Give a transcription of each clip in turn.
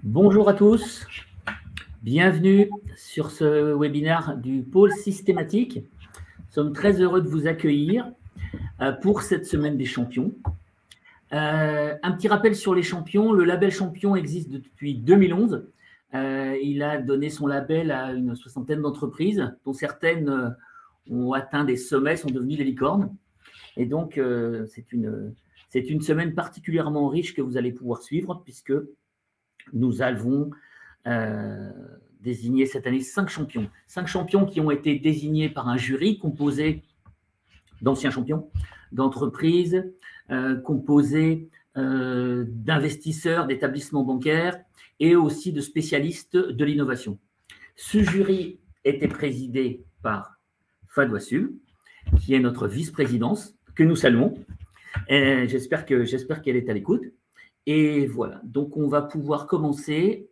Bonjour à tous, bienvenue sur ce webinaire du pôle systématique. Nous sommes très heureux de vous accueillir pour cette semaine des champions. Un petit rappel sur les champions, le label champion existe depuis 2011. Il a donné son label à une soixantaine d'entreprises, dont certaines ont atteint des sommets, sont devenues des licornes. Et donc, c'est une semaine particulièrement riche que vous allez pouvoir suivre, puisque nous avons désigné cette année 5 champions. 5 champions qui ont été désignés par un jury composé d'anciens champions, d'entreprises, composé d'investisseurs, d'établissements bancaires et aussi de spécialistes de l'innovation. Ce jury était présidé par Fadwa Sul, qui est notre vice-présidence, que nous saluons. J'espère qu'elle est à l'écoute. Et voilà, donc on va pouvoir commencer.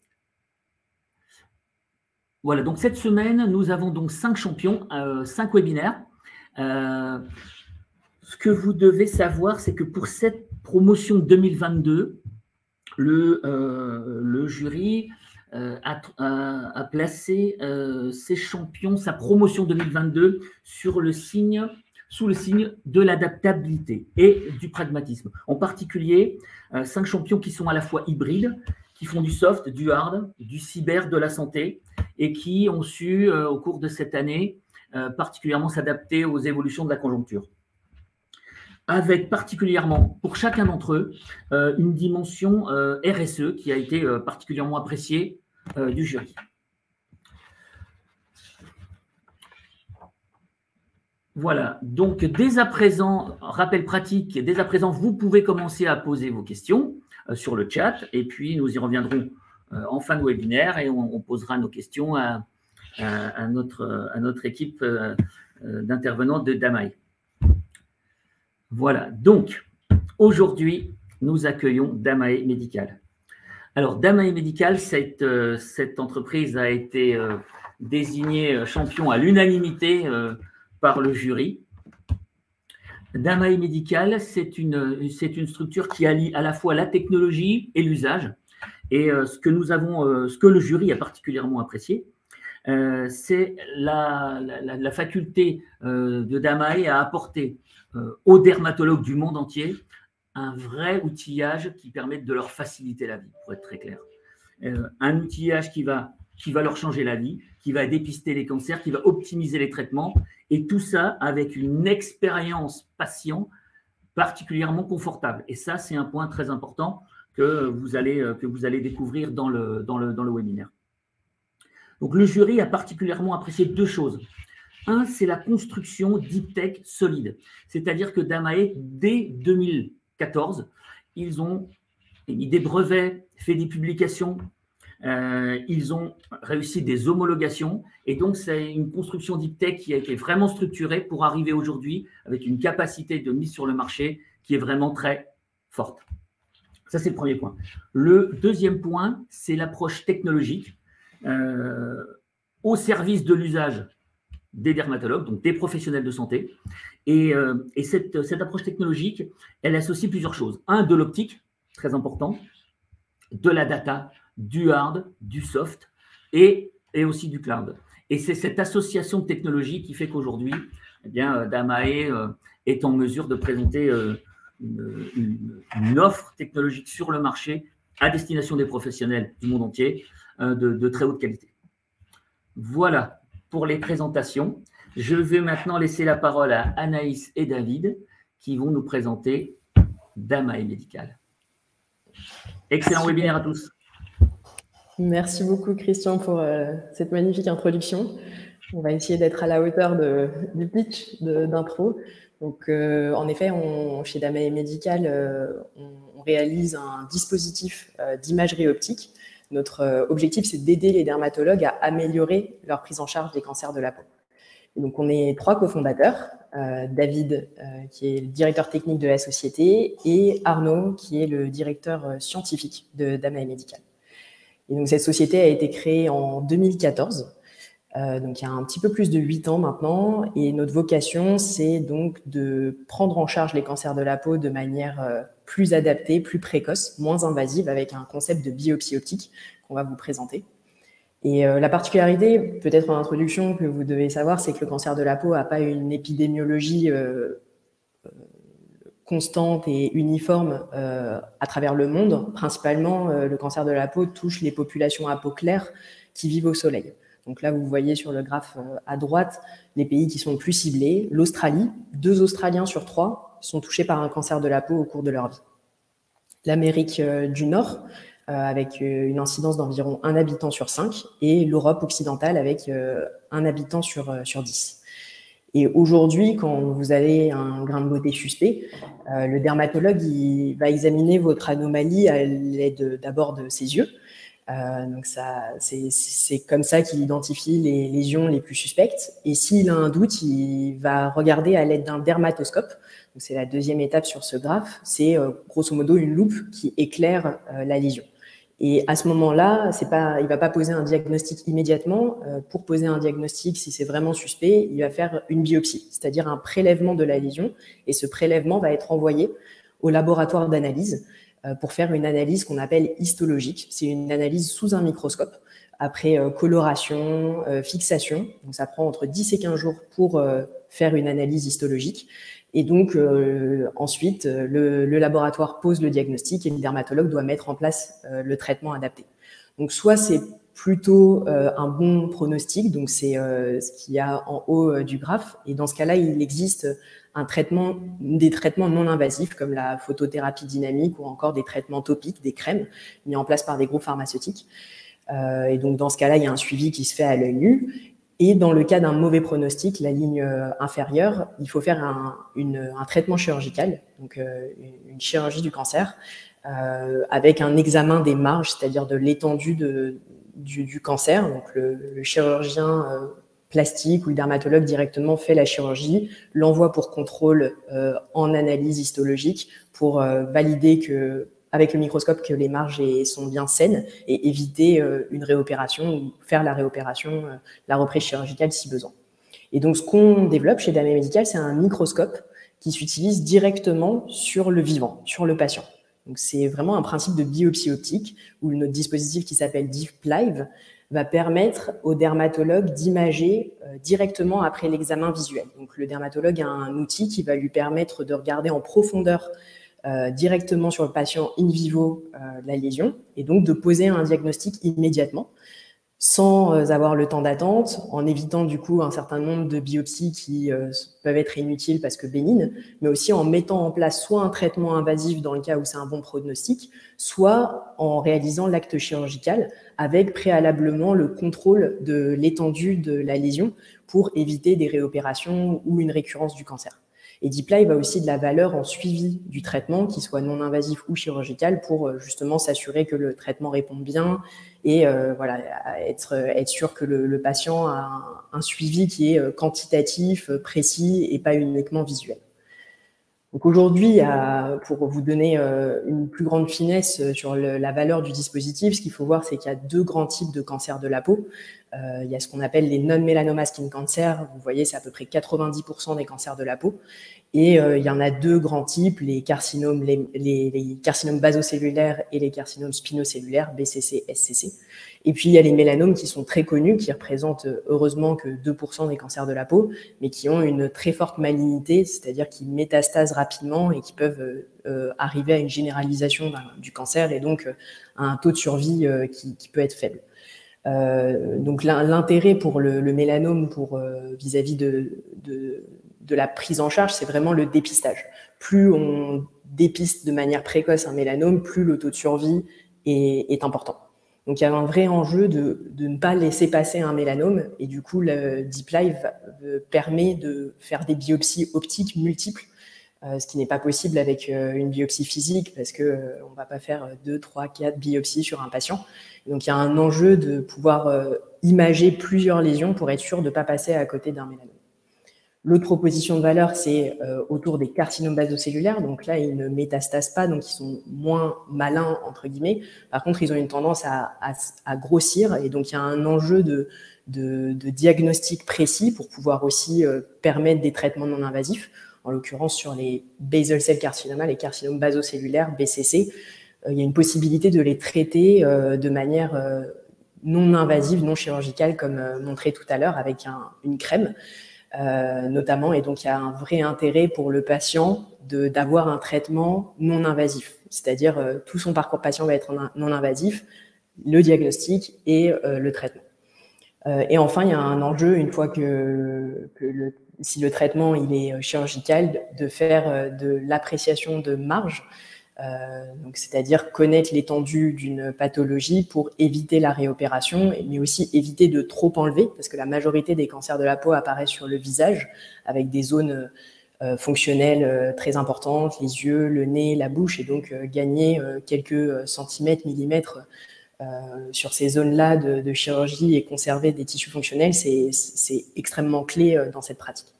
Voilà, donc cette semaine, nous avons donc 5 champions, 5 webinaires. Ce que vous devez savoir, c'est que pour cette promotion 2022, le jury a placé ses champions, sa promotion 2022 sous le signe de l'adaptabilité et du pragmatisme. En particulier, 5 champions qui sont à la fois hybrides, qui font du soft, du hard, du cyber, de la santé, et qui ont su, au cours de cette année, particulièrement s'adapter aux évolutions de la conjoncture. Avec particulièrement, pour chacun d'entre eux, une dimension RSE qui a été particulièrement appréciée du jury. Voilà, donc dès à présent, rappel pratique, dès à présent, vous pouvez commencer à poser vos questions sur le chat et puis nous y reviendrons en fin de webinaire et on posera nos questions à notre équipe d'intervenants de Damae. Voilà, donc aujourd'hui, nous accueillons Damae Médical. Alors, Damae Médical, cette entreprise a été désignée champion à l'unanimité par le jury. Damae Médical, c'est une structure qui allie à la fois la technologie et l'usage. Et ce que le jury a particulièrement apprécié, c'est la faculté de Damae à apporter aux dermatologues du monde entier un vrai outillage qui permette de leur faciliter la vie, pour être très clair. Un outillage qui va leur changer la vie, qui va dépister les cancers, qui va optimiser les traitements, et tout ça avec une expérience patient particulièrement confortable. Et ça, c'est un point très important que vous allez découvrir dans le webinaire. Donc, le jury a particulièrement apprécié 2 choses. Un, c'est la construction deep tech solide. C'est-à-dire que Damae, dès 2014, ils ont émis des brevets, fait des publications, ils ont réussi des homologations et donc c'est une construction deep tech qui a été vraiment structurée pour arriver aujourd'hui avec une capacité de mise sur le marché qui est vraiment très forte. Ça, c'est le premier point. Le deuxième point, c'est l'approche technologique au service de l'usage des dermatologues, donc des professionnels de santé. Et cette approche technologique, elle associe plusieurs choses. Un, de l'optique, très important, de la data, du hard, du soft et aussi du cloud. Et c'est cette association de technologies qui fait qu'aujourd'hui, eh bien, Damae est en mesure de présenter une offre technologique sur le marché à destination des professionnels du monde entier de très haute qualité. Voilà pour les présentations. Je vais maintenant laisser la parole à Anaïs et David qui vont nous présenter Damae Médical. Excellent webinaire à tous. Merci beaucoup, Christian, pour cette magnifique introduction. On va essayer d'être à la hauteur du pitch d'intro. Donc, en effet, chez Damae Médical, on réalise un dispositif d'imagerie optique. Notre objectif, c'est d'aider les dermatologues à améliorer leur prise en charge des cancers de la peau. Et donc, on est 3 cofondateurs, David, qui est le directeur technique de la société, et Arnaud, qui est le directeur scientifique de Damae Médical. Et donc, cette société a été créée en 2014, donc il y a un petit peu plus de 8 ans maintenant. Et notre vocation, c'est donc de prendre en charge les cancers de la peau de manière plus adaptée, plus précoce, moins invasive, avec un concept de biopsie optique qu'on va vous présenter. Et la particularité, peut-être en introduction, que vous devez savoir, c'est que le cancer de la peau n'a pas une épidémiologie constante et uniforme à travers le monde. Principalement, le cancer de la peau touche les populations à peau claire qui vivent au soleil. Donc là, vous voyez sur le graphe à droite les pays qui sont le plus ciblés. L'Australie, 2 Australiens sur 3 sont touchés par un cancer de la peau au cours de leur vie. L'Amérique du Nord, avec une incidence d'environ 1 habitant sur 5, et l'Europe occidentale avec 1 habitant sur 10. Et aujourd'hui, quand vous avez un grain de beauté suspect, le dermatologue il va examiner votre anomalie à l'aide d'abord de ses yeux. Donc c'est comme ça qu'il identifie les lésions les plus suspectes. Et s'il a un doute, il va regarder à l'aide d'un dermatoscope. C'est la deuxième étape sur ce graphe. C'est grosso modo une loupe qui éclaire la lésion. Et à ce moment-là, il ne va pas poser un diagnostic immédiatement. Pour poser un diagnostic, si c'est vraiment suspect, il va faire une biopsie, c'est-à-dire un prélèvement de la lésion. Et ce prélèvement va être envoyé au laboratoire d'analyse pour faire une analyse qu'on appelle histologique. C'est une analyse sous un microscope, après coloration, fixation. Donc ça prend entre 10 et 15 jours pour faire une analyse histologique. Et donc, ensuite, le laboratoire pose le diagnostic et le dermatologue doit mettre en place le traitement adapté. Donc, soit c'est plutôt un bon pronostic, donc c'est ce qu'il y a en haut du graphe. Et dans ce cas-là, il existe des traitements non invasifs comme la photothérapie dynamique ou encore des traitements topiques, des crèmes mis en place par des groupes pharmaceutiques. Et donc, dans ce cas-là, il y a un suivi qui se fait à l'œil nu. Et dans le cas d'un mauvais pronostic, la ligne inférieure, il faut faire un traitement chirurgical, donc une chirurgie du cancer, avec un examen des marges, c'est-à-dire de l'étendue du cancer. Donc le chirurgien plastique ou le dermatologue directement fait la chirurgie, l'envoie pour contrôle en analyse histologique pour valider avec le microscope que les marges sont bien saines et éviter une réopération ou faire la réopération, la reprise chirurgicale si besoin. Et donc, ce qu'on développe chez Damae Medical, c'est un microscope qui s'utilise directement sur le vivant, sur le patient. Donc, c'est vraiment un principe de biopsie optique où notre dispositif qui s'appelle DeepLive va permettre au dermatologue d'imager directement après l'examen visuel. Donc, le dermatologue a un outil qui va lui permettre de regarder en profondeur directement sur le patient in vivo la lésion et donc de poser un diagnostic immédiatement sans avoir le temps d'attente, en évitant du coup un certain nombre de biopsies qui peuvent être inutiles parce que bénignes, mais aussi en mettant en place soit un traitement invasif dans le cas où c'est un bon pronostic, soit en réalisant l'acte chirurgical avec préalablement le contrôle de l'étendue de la lésion pour éviter des réopérations ou une récurrence du cancer. Et DeepLive a aussi de la valeur en suivi du traitement, qu'il soit non invasif ou chirurgical, pour justement s'assurer que le traitement répond bien et voilà, être sûr que le patient a un suivi qui est quantitatif, précis et pas uniquement visuel. Donc aujourd'hui, pour vous donner une plus grande finesse sur la valeur du dispositif, ce qu'il faut voir, c'est qu'il y a 2 grands types de cancers de la peau. Il y a ce qu'on appelle les non-mélanoma skin cancer. Vous voyez, c'est à peu près 90% des cancers de la peau. Et il y en a 2 grands types, les carcinomes basocellulaires et les carcinomes spinocellulaires, BCC, SCC. Et puis, il y a les mélanomes qui sont très connus, qui représentent heureusement que 2% des cancers de la peau, mais qui ont une très forte malignité, c'est-à-dire qui métastasent rapidement et qui peuvent arriver à une généralisation du cancer et donc à un taux de survie qui peut être faible. Donc l'intérêt pour le mélanome vis-à-vis de la prise en charge, c'est vraiment le dépistage. Plus on dépiste de manière précoce un mélanome, plus le taux de survie est important. Donc il y a un vrai enjeu de ne pas laisser passer un mélanome et du coup le DeepLive permet de faire des biopsies optiques multiples, ce qui n'est pas possible avec une biopsie physique parce qu'on ne va pas faire 2, 3, 4 biopsies sur un patient. Donc il y a un enjeu de pouvoir imager plusieurs lésions pour être sûr de ne pas passer à côté d'un mélanome. L'autre proposition de valeur, c'est autour des carcinomes basocellulaires. Donc là, ils ne métastasent pas, donc ils sont moins malins, entre guillemets. Par contre, ils ont une tendance à grossir. Et donc, il y a un enjeu de diagnostic précis pour pouvoir aussi permettre des traitements non invasifs. en l'occurrence sur les basal cell carcinoma, les carcinomes basocellulaires, BCC, il y a une possibilité de les traiter de manière non invasive, non chirurgicale, comme montré tout à l'heure, avec une crème, notamment. Et donc, il y a un vrai intérêt pour le patient d'avoir un traitement non invasif. C'est-à-dire, tout son parcours patient va être non invasif, le diagnostic et le traitement. Et enfin, il y a un enjeu, une fois si le traitement il est chirurgical, de faire de l'appréciation de marge, donc c'est-à-dire connaître l'étendue d'une pathologie pour éviter la réopération, mais aussi éviter de trop enlever, parce que la majorité des cancers de la peau apparaissent sur le visage, avec des zones fonctionnelles très importantes, les yeux, le nez, la bouche, et donc gagner quelques centimètres, millimètres sur ces zones-là de chirurgie et conserver des tissus fonctionnels, c'est extrêmement clé dans cette pratique.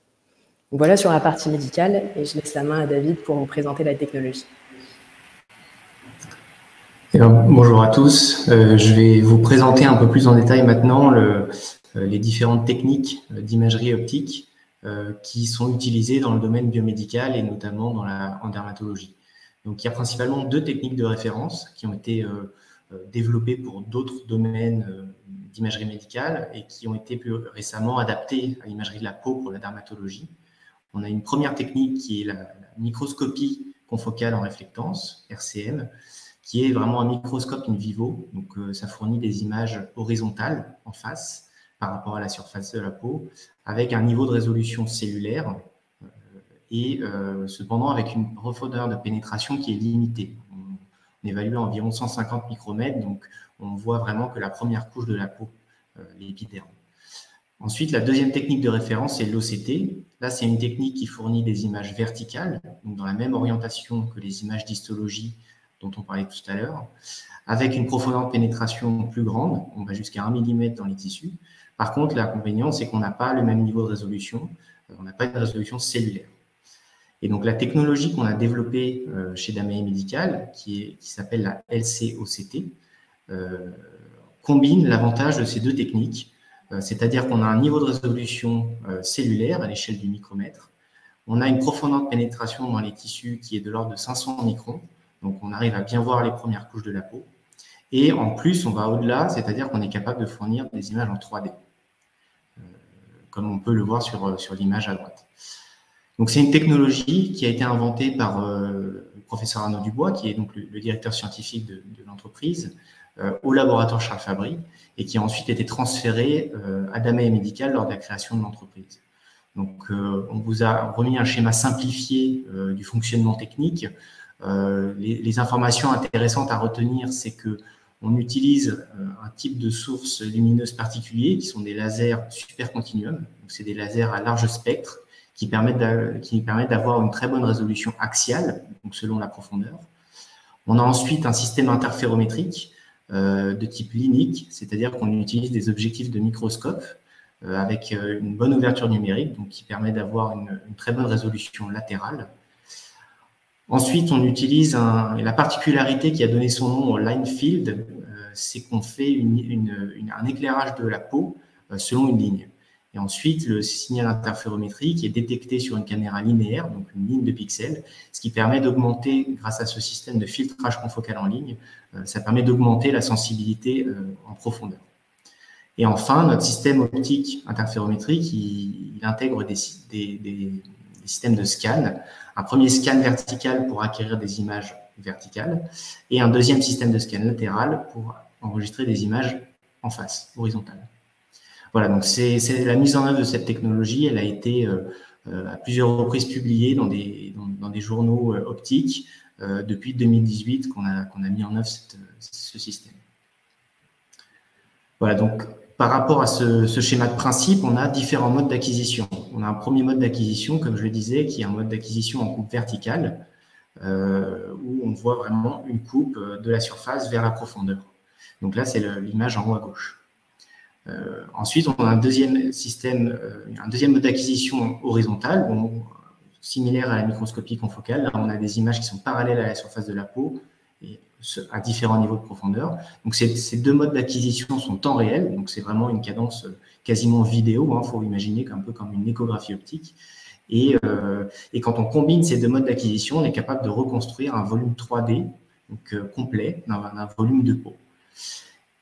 Donc voilà sur la partie médicale, et je laisse la main à David pour vous présenter la technologie. Bonjour à tous, je vais vous présenter un peu plus en détail maintenant les différentes techniques d'imagerie optique qui sont utilisées dans le domaine biomédical et notamment en dermatologie. Donc il y a principalement 2 techniques de référence qui ont été développées pour d'autres domaines d'imagerie médicale et qui ont été plus récemment adaptées à l'imagerie de la peau pour la dermatologie. On a une première technique qui est la microscopie confocale en réflectance, RCM, qui est vraiment un microscope in vivo. Donc, ça fournit des images horizontales en face par rapport à la surface de la peau, avec un niveau de résolution cellulaire et cependant avec une profondeur de pénétration qui est limitée. On évalue à environ 150 micromètres, donc on voit vraiment que la première couche de la peau, l'épiderme. Ensuite, la deuxième technique de référence, c'est l'OCT. Là, c'est une technique qui fournit des images verticales, donc dans la même orientation que les images d'histologie dont on parlait tout à l'heure, avec une profondeur de pénétration plus grande, on va jusqu'à 1 mm dans les tissus. Par contre, l'inconvénient, c'est qu'on n'a pas le même niveau de résolution, on n'a pas une résolution cellulaire. Et donc, la technologie qu'on a développée chez Damae Medical, qui s'appelle la LCOCT, combine l'avantage de ces 2 techniques, c'est-à-dire qu'on a un niveau de résolution cellulaire à l'échelle du micromètre, on a une profondeur de pénétration dans les tissus qui est de l'ordre de 500 microns, donc on arrive à bien voir les premières couches de la peau. Et en plus, on va au-delà, c'est-à-dire qu'on est capable de fournir des images en 3D, comme on peut le voir sur l'image à droite. Donc c'est une technologie qui a été inventée par le professeur Arnaud Dubois, qui est donc le directeur scientifique de l'entreprise, au laboratoire Charles Fabry, et qui a ensuite été transférée à Damae Medical lors de la création de l'entreprise. Donc on vous a remis un schéma simplifié du fonctionnement technique. Les informations intéressantes à retenir, c'est qu'on utilise un type de source lumineuse particulier qui sont des lasers super continuum. Donc, c'est des lasers à large spectre qui permettent d'avoir une très bonne résolution axiale, donc selon la profondeur. On a ensuite un système interférométrique de type linéique, c'est-à-dire qu'on utilise des objectifs de microscope avec une bonne ouverture numérique, donc qui permet d'avoir une très bonne résolution latérale. Ensuite, on utilise la particularité qui a donné son nom au line field, c'est qu'on fait un éclairage de la peau selon une ligne. Et ensuite, le signal interférométrique est détecté sur une caméra linéaire, donc une ligne de pixels, ce qui permet d'augmenter, grâce à ce système de filtrage confocal en ligne, ça permet d'augmenter la sensibilité en profondeur. Et enfin, notre système optique interférométrique, il intègre des systèmes de scan. Un premier scan vertical pour acquérir des images verticales et un deuxième système de scan latéral pour enregistrer des images en face, horizontales. Voilà, donc c'est la mise en œuvre de cette technologie. Elle a été à plusieurs reprises publiée dans des journaux optiques depuis 2018 qu'on a mis en œuvre ce système. Voilà, donc par rapport à ce schéma de principe, on a différents modes d'acquisition. On a un premier mode d'acquisition, comme je le disais, qui est un mode d'acquisition en coupe verticale, où on voit vraiment une coupe de la surface vers la profondeur. Donc là, c'est l'image en haut à gauche. Ensuite, on a un deuxième système, un deuxième mode d'acquisition horizontal, similaire à la microscopie confocale. Là, on a des images qui sont parallèles à la surface de la peau et à différents niveaux de profondeur. Donc, ces deux modes d'acquisition sont temps réel, donc c'est vraiment une cadence quasiment vidéo, hein, faut imaginer un peu comme une échographie optique. Et quand on combine ces deux modes d'acquisition, on est capable de reconstruire un volume 3D donc, complet, d'un volume de peau.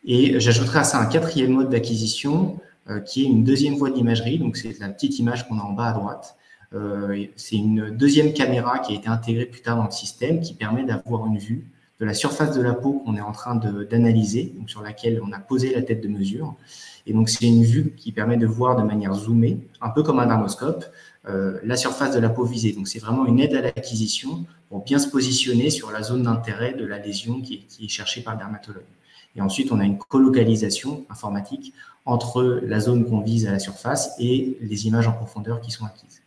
Et j'ajouterai à ça un quatrième mode d'acquisition qui est une deuxième voie d'imagerie. Donc, c'est la petite image qu'on a en bas à droite. C'est une deuxième caméra qui a été intégrée plus tard dans le système qui permet d'avoir une vue de la surface de la peau qu'on est en train d'analyser, sur laquelle on a posé la tête de mesure. Et donc, c'est une vue qui permet de voir de manière zoomée, un peu comme un dermoscope, la surface de la peau visée. Donc, c'est vraiment une aide à l'acquisition pour bien se positionner sur la zone d'intérêt de la lésion qui est cherchée par le dermatologue. Et ensuite, on a une colocalisation informatique entre la zone qu'on vise à la surface et les images en profondeur qui sont acquises.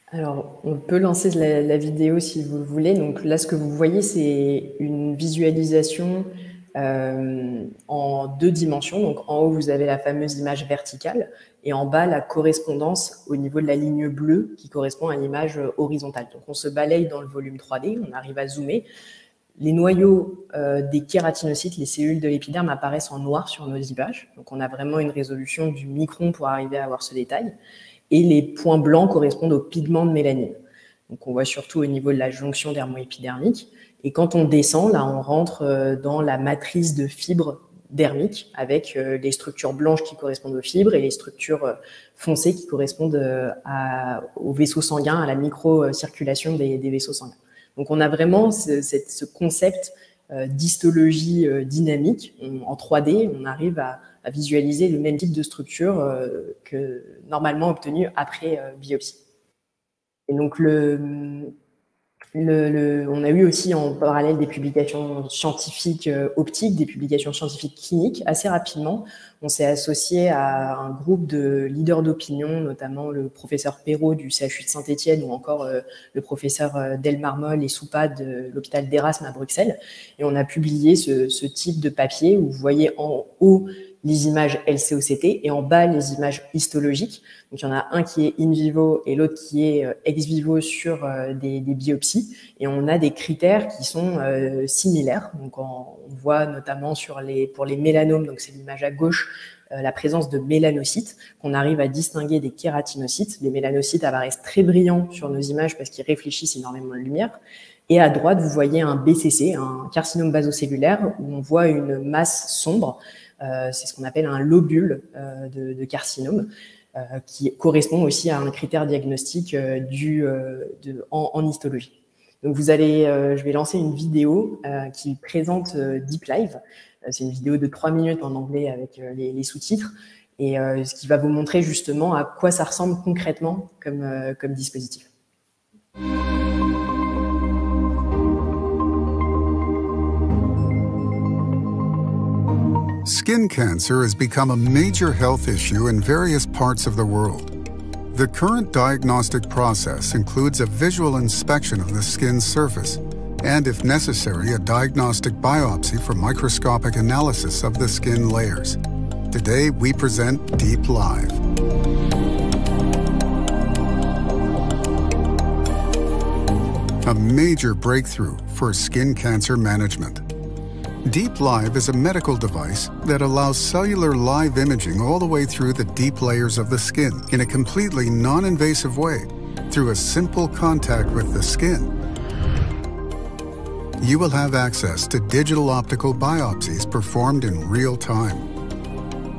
Alors, on peut lancer la vidéo si vous le voulez. Donc là, ce que vous voyez, c'est une visualisation en 2 dimensions. Donc en haut, vous avez la fameuse image verticale et en bas, la correspondance au niveau de la ligne bleue qui correspond à l'image horizontale. Donc on se balaye dans le volume 3D, on arrive à zoomer. Les noyaux des kératinocytes, les cellules de l'épiderme apparaissent en noir sur nos images. Donc on a vraiment une résolution du micron pour arriver à avoir ce détail. Et les points blancs correspondent aux pigments de mélanine. Donc on voit surtout au niveau de la jonction dermo-épidermique. Et quand on descend, là, on rentre dans la matrice de fibres dermiques avec les structures blanches qui correspondent aux fibres et les structures foncées qui correspondent aux vaisseaux sanguins, à la microcirculation des vaisseaux sanguins. Donc on a vraiment ce concept d'histologie dynamique. En 3D, on arrive à visualiser le même type de structure que normalement obtenue après biopsie. Et donc on a eu aussi en parallèle des publications scientifiques optiques, des publications scientifiques cliniques. Assez rapidement, on s'est associé à un groupe de leaders d'opinion, notamment le professeur Perrault du CHU de Saint-Étienne ou encore le professeur Delmarmol et Soupa de l'hôpital d'Erasme à Bruxelles. Et on a publié ce type de papier où vous voyez en haut les images LCOCT et en bas les images histologiques. Donc il y en a un qui est in vivo et l'autre qui est ex vivo sur des biopsies. Et on a des critères qui sont similaires. Donc on voit notamment pour les mélanomes, donc c'est l'image à gauche, la présence de mélanocytes qu'on arrive à distinguer des kératinocytes. Les mélanocytes apparaissent très brillants sur nos images parce qu'ils réfléchissent énormément de lumière. Et à droite, vous voyez un BCC, un carcinome basocellulaire, où on voit une masse sombre. C'est ce qu'on appelle un lobule de carcinome, qui correspond aussi à un critère diagnostique en histologie. Donc je vais lancer une vidéo qui présente DeepLive. C'est une vidéo de 3 minutes en anglais avec les sous-titres, et ce qui va vous montrer justement à quoi ça ressemble concrètement comme dispositif. Skin cancer has become a major health issue in various parts of the world. The current diagnostic process includes a visual inspection of the skin's surface and, if necessary, a diagnostic biopsy for microscopic analysis of the skin layers. Today, we present DeepLive. A major breakthrough for skin cancer management. DeepLive is a medical device that allows cellular live imaging all the way through the deep layers of the skin in a completely non-invasive way through a simple contact with the skin. You will have access to digital optical biopsies performed in real time.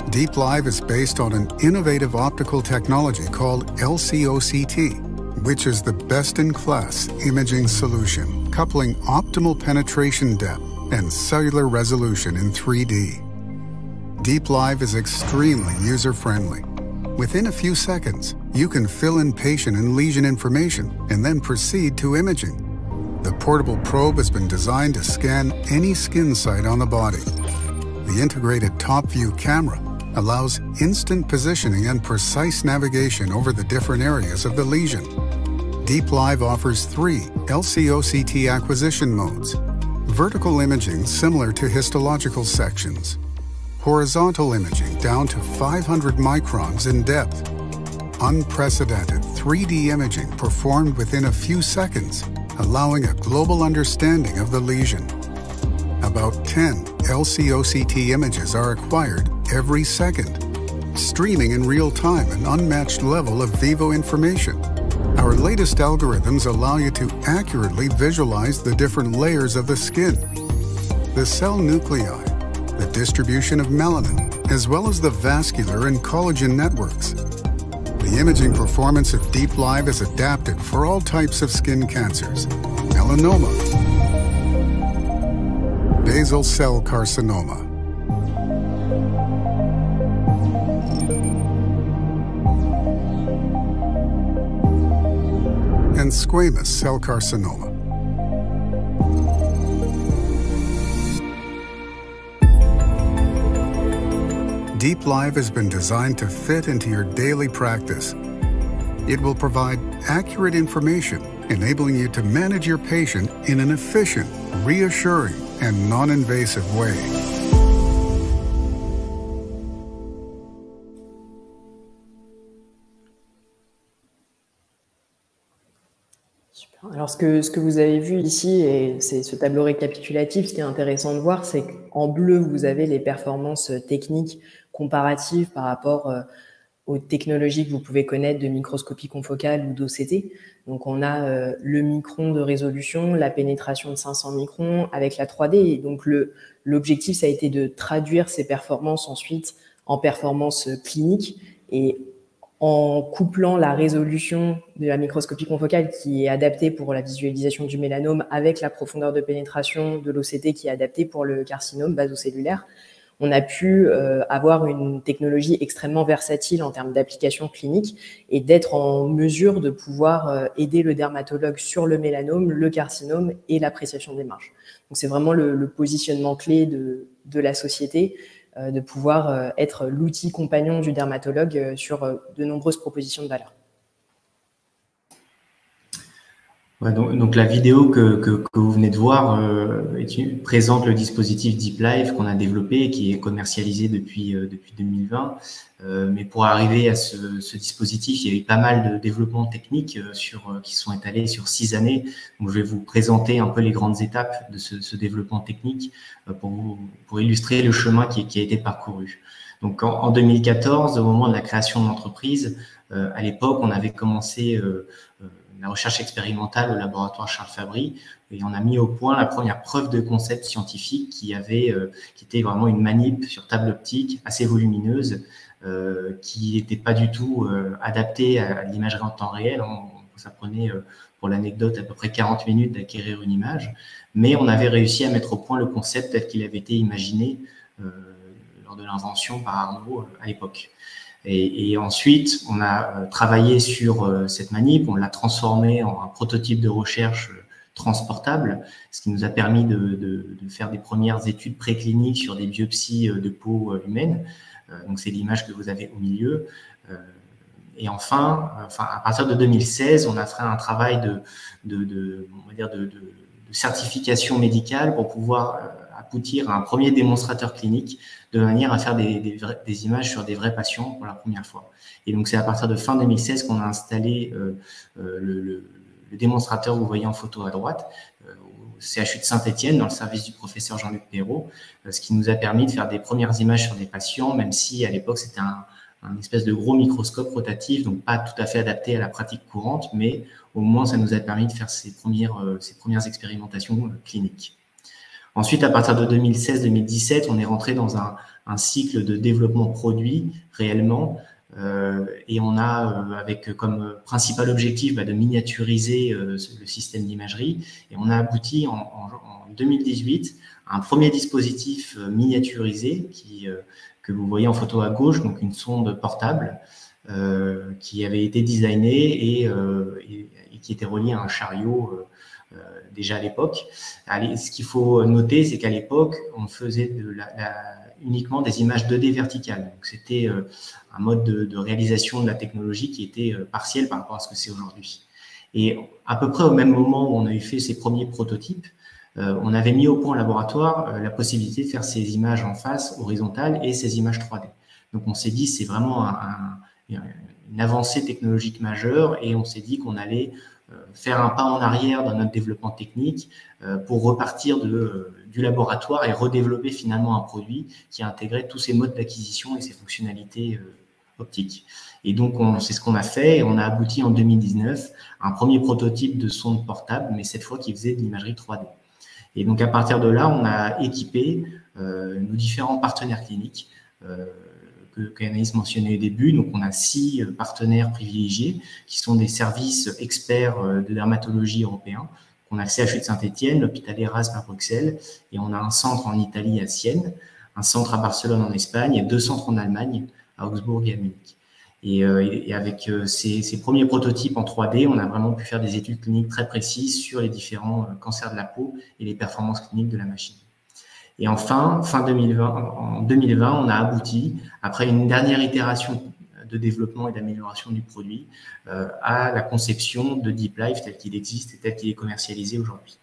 DeepLive is based on an innovative optical technology called LCOCT, which is the best-in-class imaging solution, coupling optimal penetration depth and cellular resolution in 3D. DeepLive is extremely user-friendly. Within a few seconds, you can fill in patient and lesion information and then proceed to imaging. The portable probe has been designed to scan any skin site on the body. The integrated top-view camera allows instant positioning and precise navigation over the different areas of the lesion. DeepLive offers 3 LCOCT acquisition modes. Vertical imaging similar to histological sections. Horizontal imaging down to 500 microns in depth. Unprecedented 3D imaging performed within a few seconds, allowing a global understanding of the lesion. About 10 LCOCT images are acquired every second, streaming in real time an unmatched level of vivo information. Our latest algorithms allow you to accurately visualize the different layers of the skin, the cell nuclei, the distribution of melanin, as well as the vascular and collagen networks. The imaging performance of DeepLive is adapted for all types of skin cancers: melanoma, basal cell carcinoma, and squamous cell carcinoma. DeepLive has been designed to fit into your daily practice. It will provide accurate information, enabling you to manage your patient in an efficient, reassuring, and non-invasive way. Super. Alors, ce que vous avez vu ici, et c'est ce tableau récapitulatif, ce qui est intéressant de voir, c'est qu'en bleu, vous avez les performances techniques comparatives par rapport aux technologies que vous pouvez connaître de microscopie confocale ou d'OCT. Donc, on a le micron de résolution, la pénétration de 500 microns avec la 3D. Et donc, l'objectif, ça a été de traduire ces performances ensuite en performances cliniques. Et en couplant la résolution de la microscopie confocale qui est adaptée pour la visualisation du mélanome avec la profondeur de pénétration de l'OCT qui est adaptée pour le carcinome basocellulaire, on a pu avoir une technologie extrêmement versatile en termes d'application clinique et d'être en mesure de pouvoir aider le dermatologue sur le mélanome, le carcinome et l'appréciation des marges. Donc c'est vraiment le positionnement clé de la société, de pouvoir être l'outil compagnon du dermatologue sur de nombreuses propositions de valeur. Ouais, donc la vidéo que vous venez de voir présente le dispositif DeepLive qu'on a développé et qui est commercialisé depuis 2020. Mais pour arriver à ce dispositif, il y a eu pas mal de développements techniques qui sont étalés sur 6 années. Donc, je vais vous présenter un peu les grandes étapes de ce développement technique pour illustrer le chemin qui a été parcouru. Donc en 2014, au moment de la création de l'entreprise, à l'époque, on avait commencé la recherche expérimentale au laboratoire Charles Fabry et on a mis au point la première preuve de concept scientifique qui était vraiment une manip sur table optique assez volumineuse qui n'était pas du tout adaptée à l'imagerie en temps réel. Ça prenait, pour l'anecdote, à peu près 40 minutes d'acquérir une image, mais on avait réussi à mettre au point le concept tel qu'il avait été imaginé lors de l'invention par Arnaud à l'époque. Et ensuite, on a travaillé sur cette manip, on l'a transformée en un prototype de recherche transportable, ce qui nous a permis de faire des premières études précliniques sur des biopsies de peau humaine. Donc, c'est l'image que vous avez au milieu. Et enfin, à partir de 2016, on a fait un travail de certification médicale pour pouvoir aboutir à un premier démonstrateur clinique de manière à faire des images sur des vrais patients pour la première fois. Et donc, c'est à partir de fin 2016 qu'on a installé le démonstrateur que vous voyez en photo à droite au CHU de Saint-Étienne dans le service du professeur Jean-Luc Perrault, ce qui nous a permis de faire des premières images sur des patients, même si à l'époque, c'était un espèce de gros microscope rotatif, donc pas tout à fait adapté à la pratique courante, mais au moins, ça nous a permis de faire ces premières expérimentations cliniques. Ensuite, à partir de 2016-2017, on est rentré dans un cycle de développement produit réellement et on a avec comme principal objectif de miniaturiser le système d'imagerie et on a abouti en 2018 à un premier dispositif miniaturisé que vous voyez en photo à gauche, donc une sonde portable qui avait été designée et qui était reliée à un chariot déjà à l'époque. Ce qu'il faut noter, c'est qu'à l'époque, on faisait uniquement des images 2D verticales. Donc, c'était un mode de réalisation de la technologie qui était partiel par rapport à ce que c'est aujourd'hui. Et à peu près au même moment où on a fait ces premiers prototypes, on avait mis au point au laboratoire la possibilité de faire ces images en face horizontale et ces images 3D. Donc, on s'est dit, c'est vraiment une avancée technologique majeure et on s'est dit qu'on allait faire un pas en arrière dans notre développement technique pour repartir du laboratoire et redévelopper finalement un produit qui a intégré tous ces modes d'acquisition et ces fonctionnalités optiques. Et donc, c'est ce qu'on a fait et on a abouti en 2019 à un premier prototype de sonde portable, mais cette fois qui faisait de l'imagerie 3D. Et donc, à partir de là, on a équipé nos différents partenaires cliniques qu'Anaïs mentionnait au début. Donc, on a 6 partenaires privilégiés qui sont des services experts de dermatologie européens. On a le CHU de Saint-Étienne, l'hôpital Erasme à Bruxelles, et on a un centre en Italie à Sienne, un centre à Barcelone en Espagne et 2 centres en Allemagne, à Augsbourg et à Munich. Et avec ces premiers prototypes en 3D, on a vraiment pu faire des études cliniques très précises sur les différents cancers de la peau et les performances cliniques de la machine. Et enfin, en 2020, on a abouti, après une dernière itération de développement et d'amélioration du produit, à la conception de Deep Life tel qu'il existe et tel qu'il est commercialisé aujourd'hui.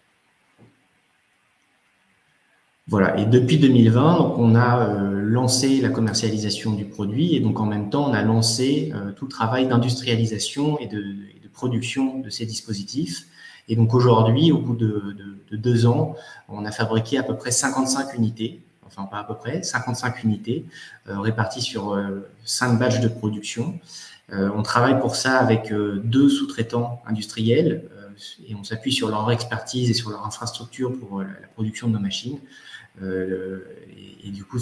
Voilà, et depuis 2020, donc on a lancé la commercialisation du produit et donc en même temps, on a lancé tout le travail d'industrialisation et de production de ces dispositifs. Et donc aujourd'hui, au bout de 2 ans, on a fabriqué à peu près 55 unités, enfin pas à peu près, 55 unités réparties sur 5 batchs de production. On travaille pour ça avec 2 sous-traitants industriels et on s'appuie sur leur expertise et sur leur infrastructure pour la production de nos machines. Et du coup,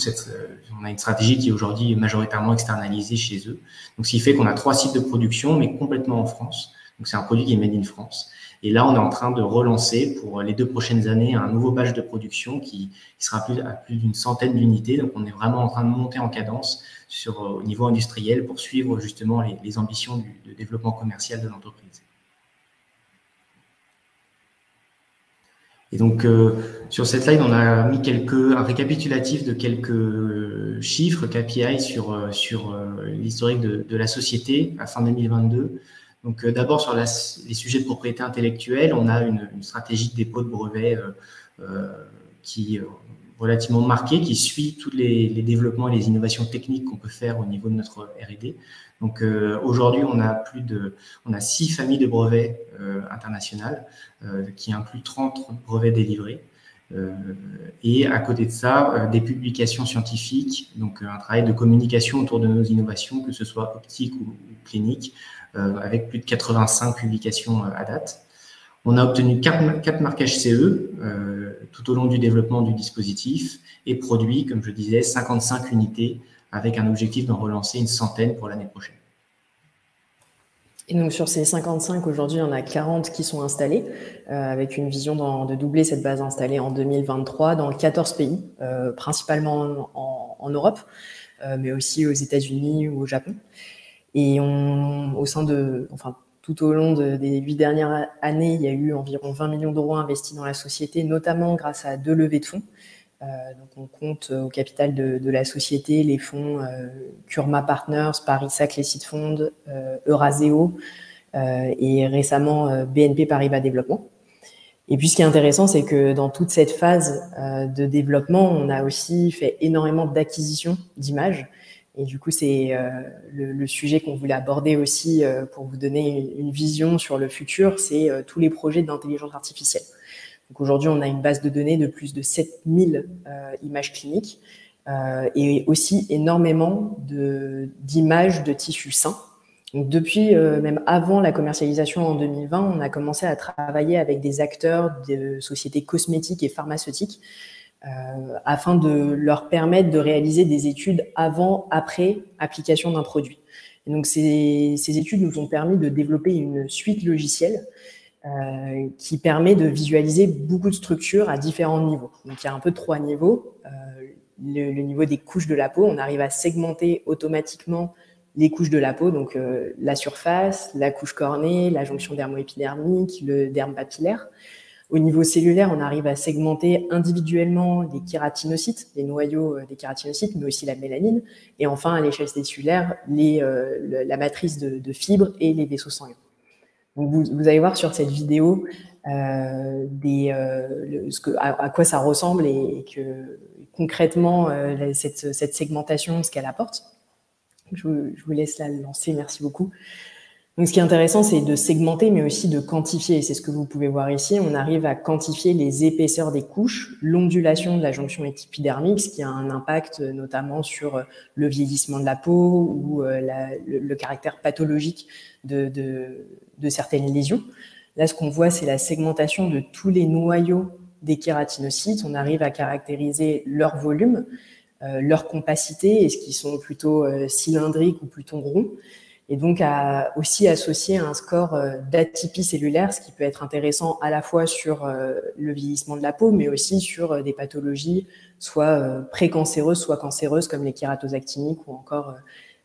on a une stratégie qui est aujourd'hui majoritairement externalisée chez eux. Donc, ce qui fait qu'on a 3 sites de production, mais complètement en France. Donc, c'est un produit qui est made in France. Et là, on est en train de relancer pour les 2 prochaines années un nouveau batch de production qui sera à plus d'une centaine d'unités. Donc, on est vraiment en train de monter en cadence au niveau industriel pour suivre justement les ambitions de développement commercial de l'entreprise. Et donc, sur cette slide, on a mis un récapitulatif de quelques chiffres, KPI, sur l'historique de la société à fin 2022. Donc, d'abord, sur les sujets de propriété intellectuelle, on a une stratégie de dépôt de brevets qui est relativement marquée, qui suit tous les développements et les innovations techniques qu'on peut faire au niveau de notre R&D. Donc, aujourd'hui, on a 6 familles de brevets internationales qui incluent 30 brevets délivrés. Et à côté de ça, des publications scientifiques, donc un travail de communication autour de nos innovations, que ce soit optique ou clinique, avec plus de 85 publications à date. On a obtenu 4 marquages CE tout au long du développement du dispositif et produit, comme je disais, 55 unités avec un objectif d'en relancer une centaine pour l'année prochaine. Et donc, sur ces 55, aujourd'hui, il y en a 40 qui sont installés, avec une vision de doubler cette base installée en 2023 dans 14 pays, principalement en Europe, mais aussi aux États-Unis ou au Japon. Et tout au long des 8 dernières années, il y a eu environ 20 millions d'euros investis dans la société, notamment grâce à 2 levées de fonds. Donc, on compte au capital de la société les fonds Kurma Partners, Paris Saclay Seed Fund, Euraseo et récemment BNP Paribas Développement. Et puis, ce qui est intéressant, c'est que dans toute cette phase de développement, on a aussi fait énormément d'acquisitions d'images. Et du coup, c'est le sujet qu'on voulait aborder aussi pour vous donner une vision sur le futur, c'est tous les projets d'intelligence artificielle. Donc aujourd'hui, on a une base de données de plus de 7000 images cliniques et aussi énormément d'images de tissus sains. Donc depuis, même avant la commercialisation en 2020, on a commencé à travailler avec des acteurs de sociétés cosmétiques et pharmaceutiques afin de leur permettre de réaliser des études avant-après application d'un produit. Et donc ces études nous ont permis de développer une suite logicielle qui permet de visualiser beaucoup de structures à différents niveaux. Donc, il y a un peu 3 niveaux. Le niveau des couches de la peau, on arrive à segmenter automatiquement les couches de la peau, donc la surface, la couche cornée, la jonction dermo-épidermique, le derme papillaire. Au niveau cellulaire, on arrive à segmenter individuellement les kératinocytes, les noyaux des kératinocytes, mais aussi la mélanine. Et enfin, à l'échelle cellulaire, la matrice de fibres et les vaisseaux sanguins. Donc vous allez voir sur cette vidéo à quoi ça ressemble et que concrètement cette segmentation, ce qu'elle apporte. Je vous laisse la lancer, merci beaucoup. Donc, ce qui est intéressant, c'est de segmenter, mais aussi de quantifier. C'est ce que vous pouvez voir ici. On arrive à quantifier les épaisseurs des couches, l'ondulation de la jonction épidermique, ce qui a un impact notamment sur le vieillissement de la peau ou le caractère pathologique de certaines lésions. Là, ce qu'on voit, c'est la segmentation de tous les noyaux des kératinocytes. On arrive à caractériser leur volume, leur compacité, est-ce qu'ils sont plutôt cylindriques ou plutôt ronds. Et donc à aussi associer un score d'atypie cellulaire, ce qui peut être intéressant à la fois sur le vieillissement de la peau, mais aussi sur des pathologies soit précancéreuses, soit cancéreuses, comme les kératosactiniques, ou encore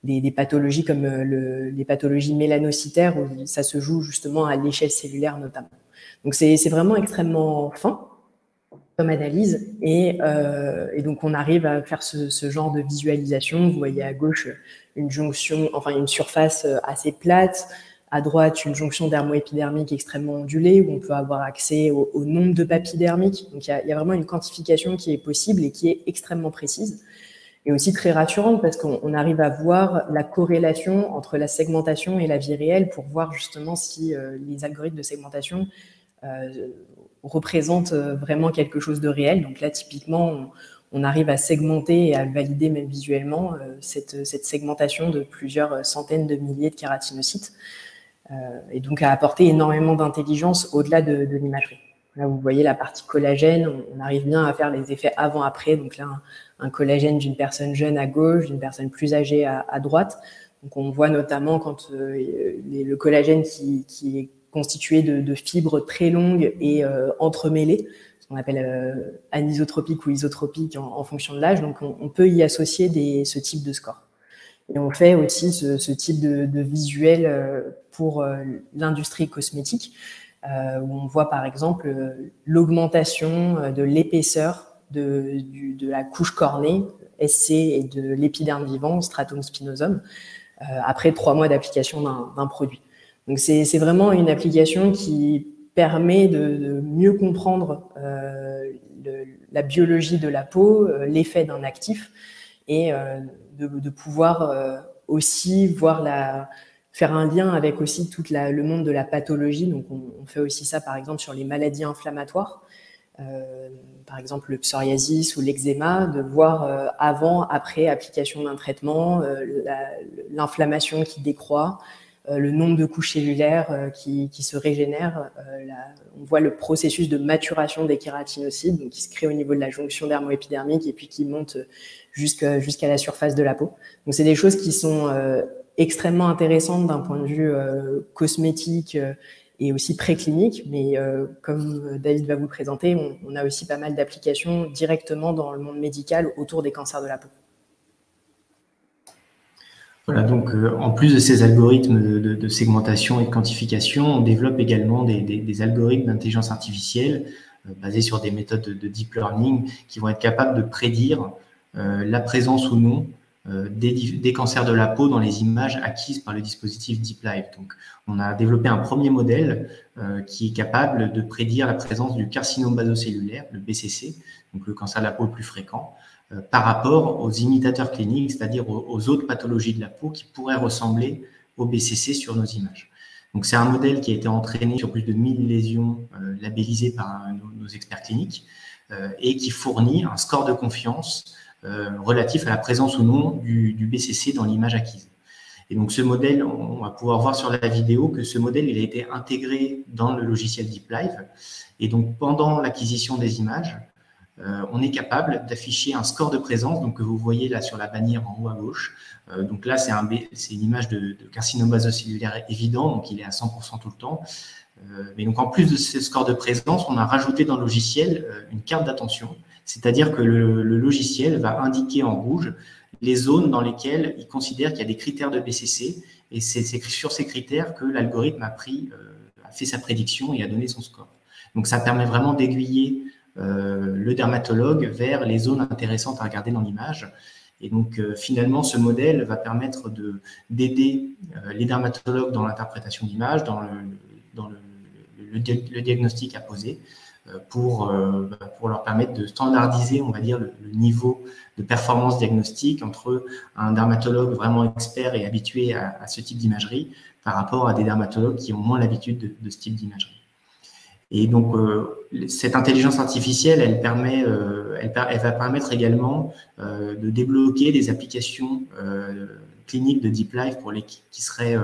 des pathologies comme les pathologies mélanocytaires, où ça se joue justement à l'échelle cellulaire notamment. Donc c'est vraiment extrêmement fin comme analyse, et donc on arrive à faire ce genre de visualisation. Vous voyez à gauche une jonction, enfin une surface assez plate, à droite une jonction dermo-épidermique extrêmement ondulée, où on peut avoir accès au nombre de papilles dermiques. Donc il y a vraiment une quantification qui est possible et qui est extrêmement précise, et aussi très rassurante, parce qu'on arrive à voir la corrélation entre la segmentation et la vie réelle, pour voir justement si les algorithmes de segmentation représente vraiment quelque chose de réel. Donc là, typiquement, on arrive à segmenter et à le valider même visuellement, cette segmentation de plusieurs centaines de milliers de kératinocytes, et donc à apporter énormément d'intelligence au-delà de l'imagerie. Là, vous voyez la partie collagène, on arrive bien à faire les effets avant-après. Donc là, un collagène d'une personne jeune à gauche, d'une personne plus âgée à droite. Donc on voit notamment quand le collagène qui est constitué de fibres très longues et entremêlées, ce qu'on appelle anisotropique ou isotropique en fonction de l'âge. Donc on peut y associer ce type de score. Et on fait aussi ce type de visuel pour l'industrie cosmétique, où on voit par exemple l'augmentation de l'épaisseur de la couche cornée, SC, et de l'épiderme vivant, stratum spinosum, après 3 mois d'application d'un produit. Donc c'est vraiment une application qui permet de mieux comprendre la biologie de la peau, l'effet d'un actif, et de pouvoir aussi faire un lien avec aussi tout le monde de la pathologie. Donc on fait aussi ça par exemple sur les maladies inflammatoires, par exemple le psoriasis ou l'eczéma, de voir avant, après application d'un traitement, l'inflammation qui décroît, le nombre de couches cellulaires qui se régénèrent. On voit le processus de maturation des kératinocytes, donc qui se crée au niveau de la jonction dermo-épidermique et puis qui monte jusqu'à la surface de la peau. Donc c'est des choses qui sont extrêmement intéressantes d'un point de vue cosmétique et aussi préclinique, mais comme David va vous le présenter, on a aussi pas mal d'applications directement dans le monde médical autour des cancers de la peau. Voilà, donc en plus de ces algorithmes de segmentation et de quantification, on développe également des algorithmes d'intelligence artificielle basés sur des méthodes de deep learning qui vont être capables de prédire la présence ou non des cancers de la peau dans les images acquises par le dispositif DeepLive. Donc, on a développé un premier modèle qui est capable de prédire la présence du carcinome basocellulaire, le BCC, donc le cancer de la peau le plus fréquent, par rapport aux imitateurs cliniques, c'est-à-dire aux autres pathologies de la peau qui pourraient ressembler au BCC sur nos images. Donc, c'est un modèle qui a été entraîné sur plus de 1000 lésions labellisées par nos experts cliniques et qui fournit un score de confiance relatif à la présence ou non du BCC dans l'image acquise. Et donc, ce modèle, on va pouvoir voir sur la vidéo que ce modèle, il a été intégré dans le logiciel DeepLive. Et donc, pendant l'acquisition des images, on est capable d'afficher un score de présence, donc que vous voyez là sur la bannière en haut à gauche. Donc là, c'est une image de carcinome basocellulaire évident, donc il est à 100% tout le temps. Mais donc, en plus de ce score de présence, on a rajouté dans le logiciel une carte d'attention, c'est-à-dire que le logiciel va indiquer en rouge les zones dans lesquelles il considère qu'il y a des critères de BCC, et c'est sur ces critères que l'algorithme a fait sa prédiction et a donné son score. Donc, ça permet vraiment d'aiguiller le dermatologue vers les zones intéressantes à regarder dans l'image. Et donc, finalement, ce modèle va permettre d'aider les dermatologues dans l'interprétation d'images, dans le diagnostic à poser, pour leur permettre de standardiser, on va dire, le niveau de performance diagnostique entre un dermatologue vraiment expert et habitué à ce type d'imagerie par rapport à des dermatologues qui ont moins l'habitude de ce type d'imagerie. Et donc, cette intelligence artificielle, elle va permettre également de débloquer des applications cliniques de Deep Life qui seraient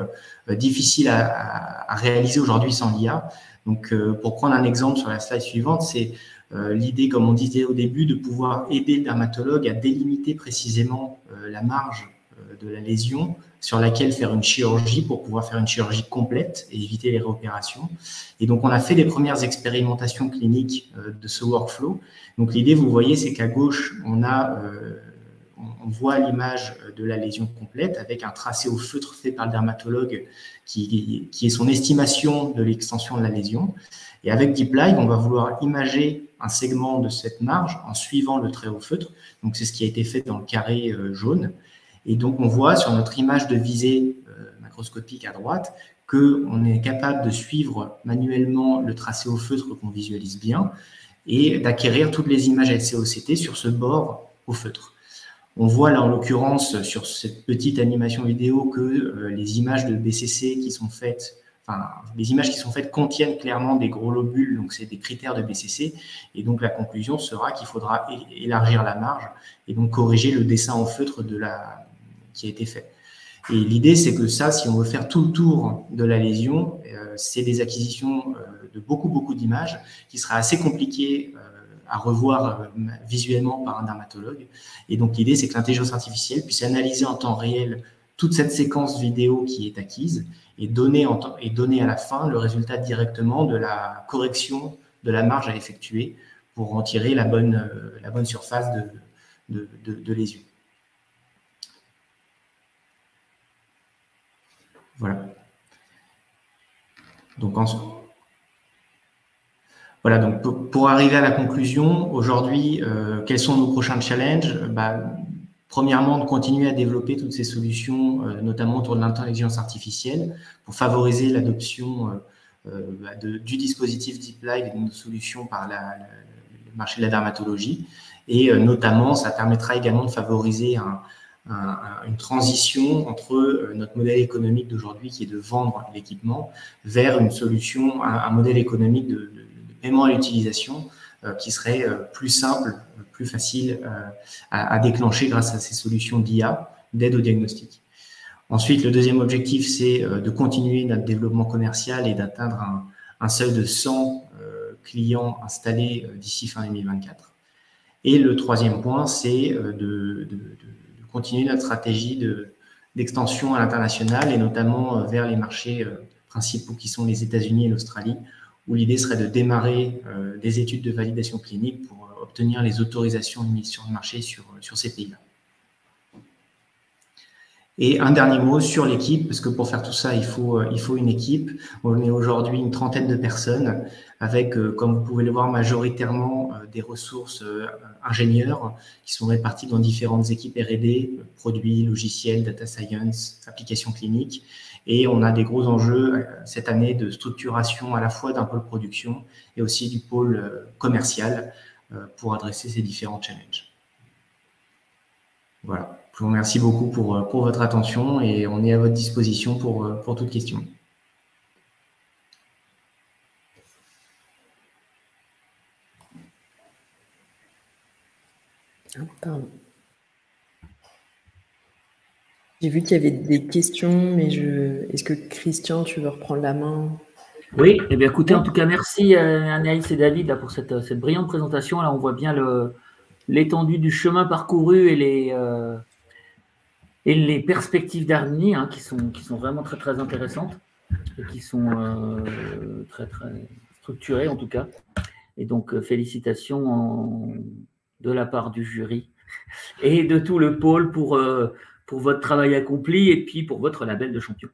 difficiles à réaliser aujourd'hui sans l'IA. Donc, pour prendre un exemple sur la slide suivante, c'est l'idée, comme on disait au début, de pouvoir aider le dermatologue à délimiter précisément la marge de la lésion sur laquelle faire une chirurgie pour pouvoir faire une chirurgie complète et éviter les réopérations. Et donc, on a fait des premières expérimentations cliniques de ce workflow. Donc, l'idée, vous voyez, c'est qu'à gauche, on voit l'image de la lésion complète avec un tracé au feutre fait par le dermatologue qui est son estimation de l'extension de la lésion. Et avec Deep Live, on va vouloir imager un segment de cette marge en suivant le trait au feutre. Donc, c'est ce qui a été fait dans le carré jaune. Et donc, on voit sur notre image de visée macroscopique à droite qu'on est capable de suivre manuellement le tracé au feutre qu'on visualise bien et d'acquérir toutes les images LCOCT sur ce bord au feutre. On voit là, en l'occurrence, sur cette petite animation vidéo que les images de BCC qui sont faites, les images qui sont faites contiennent clairement des gros lobules, donc c'est des critères de BCC. Et donc, la conclusion sera qu'il faudra élargir la marge et donc corriger le dessin au feutre qui a été fait. Et l'idée, c'est que ça, si on veut faire tout le tour de la lésion, c'est des acquisitions de beaucoup d'images qui sera assez compliquées à revoir visuellement par un dermatologue. Et donc, l'idée, c'est que l'intelligence artificielle puisse analyser en temps réel toute cette séquence vidéo qui est acquise et donner à la fin le résultat directement de la correction de la marge à effectuer pour en tirer la bonne surface de lésion. Voilà. Donc, voilà, donc pour arriver à la conclusion, aujourd'hui, quels sont nos prochains challenges? Premièrement, de continuer à développer toutes ces solutions, notamment autour de l'intelligence artificielle, pour favoriser l'adoption du dispositif Deep Live et de nos solutions par le marché de la dermatologie. Et notamment, ça permettra également de favoriser une transition entre notre modèle économique d'aujourd'hui, qui est de vendre l'équipement, vers une solution, un modèle économique de paiement à l'utilisation qui serait plus simple, plus facile à déclencher grâce à ces solutions d'IA, d'aide au diagnostic. Ensuite, le deuxième objectif, c'est de continuer notre développement commercial et d'atteindre un seuil de 100 clients installés d'ici fin 2024. Et le troisième point, c'est de continuer notre stratégie d'extension à l'international et notamment vers les marchés principaux qui sont les États-Unis et l'Australie, où l'idée serait de démarrer des études de validation clinique pour obtenir les autorisations de mise sur le marché sur ces pays-là. Et un dernier mot sur l'équipe, parce que pour faire tout ça, il faut une équipe. On est aujourd'hui une trentaine de personnes avec, comme vous pouvez le voir, majoritairement des ressources ingénieurs qui sont réparties dans différentes équipes R&D, produits, logiciels, data science, applications cliniques. Et on a des gros enjeux cette année de structuration à la fois d'un pôle production et aussi du pôle commercial pour adresser ces différents challenges. Voilà. Je vous remercie beaucoup pour votre attention et on est à votre disposition pour toute question. Pardon. J'ai vu qu'il y avait des questions, mais est-ce que Christian, tu veux reprendre la main? Oui, eh bien, écoutez, en tout cas, merci Anaïs et David là, pour cette brillante présentation. Là, on voit bien l'étendue du chemin parcouru et les perspectives d'avenir qui sont vraiment très, très intéressantes et qui sont très, très structurées en tout cas. Et donc, félicitations de la part du jury et de tout le pôle pour votre travail accompli et puis pour votre label de champion.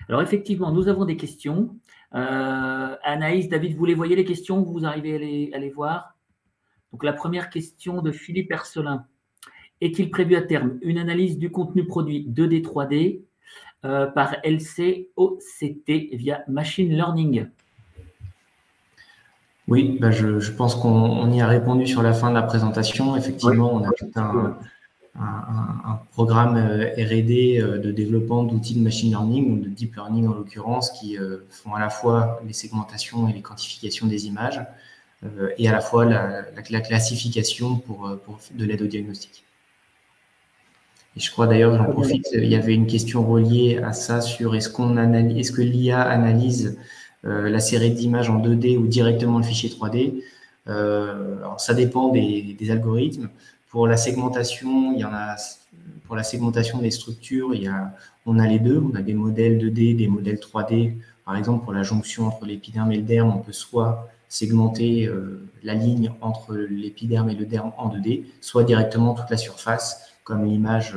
Alors, effectivement, nous avons des questions. Anaïs, David, vous les voyez les questions? Vous arrivez à les voir? Donc, la première question de Philippe Hercelin. Est-il prévu à terme une analyse du contenu produit 2D, 3D par LCOCT via Machine Learning? Oui, je pense qu'on y a répondu sur la fin de la présentation. Effectivement, on a tout un programme R&D de développement d'outils de machine learning, ou de deep learning en l'occurrence, qui font à la fois les segmentations et les quantifications des images, et à la fois la classification de l'aide au diagnostic. Et je crois d'ailleurs, j'en profite, il y avait une question reliée à ça sur est-ce que l'IA analyse la série d'images en 2D ou directement le fichier 3D. Alors ça dépend des algorithmes. Pour la segmentation, pour la segmentation des structures, on a les deux. On a des modèles 2D, des modèles 3D. Par exemple, pour la jonction entre l'épiderme et le derme, on peut soit segmenter la ligne entre l'épiderme et le derme en 2D, soit directement toute la surface, comme l'image,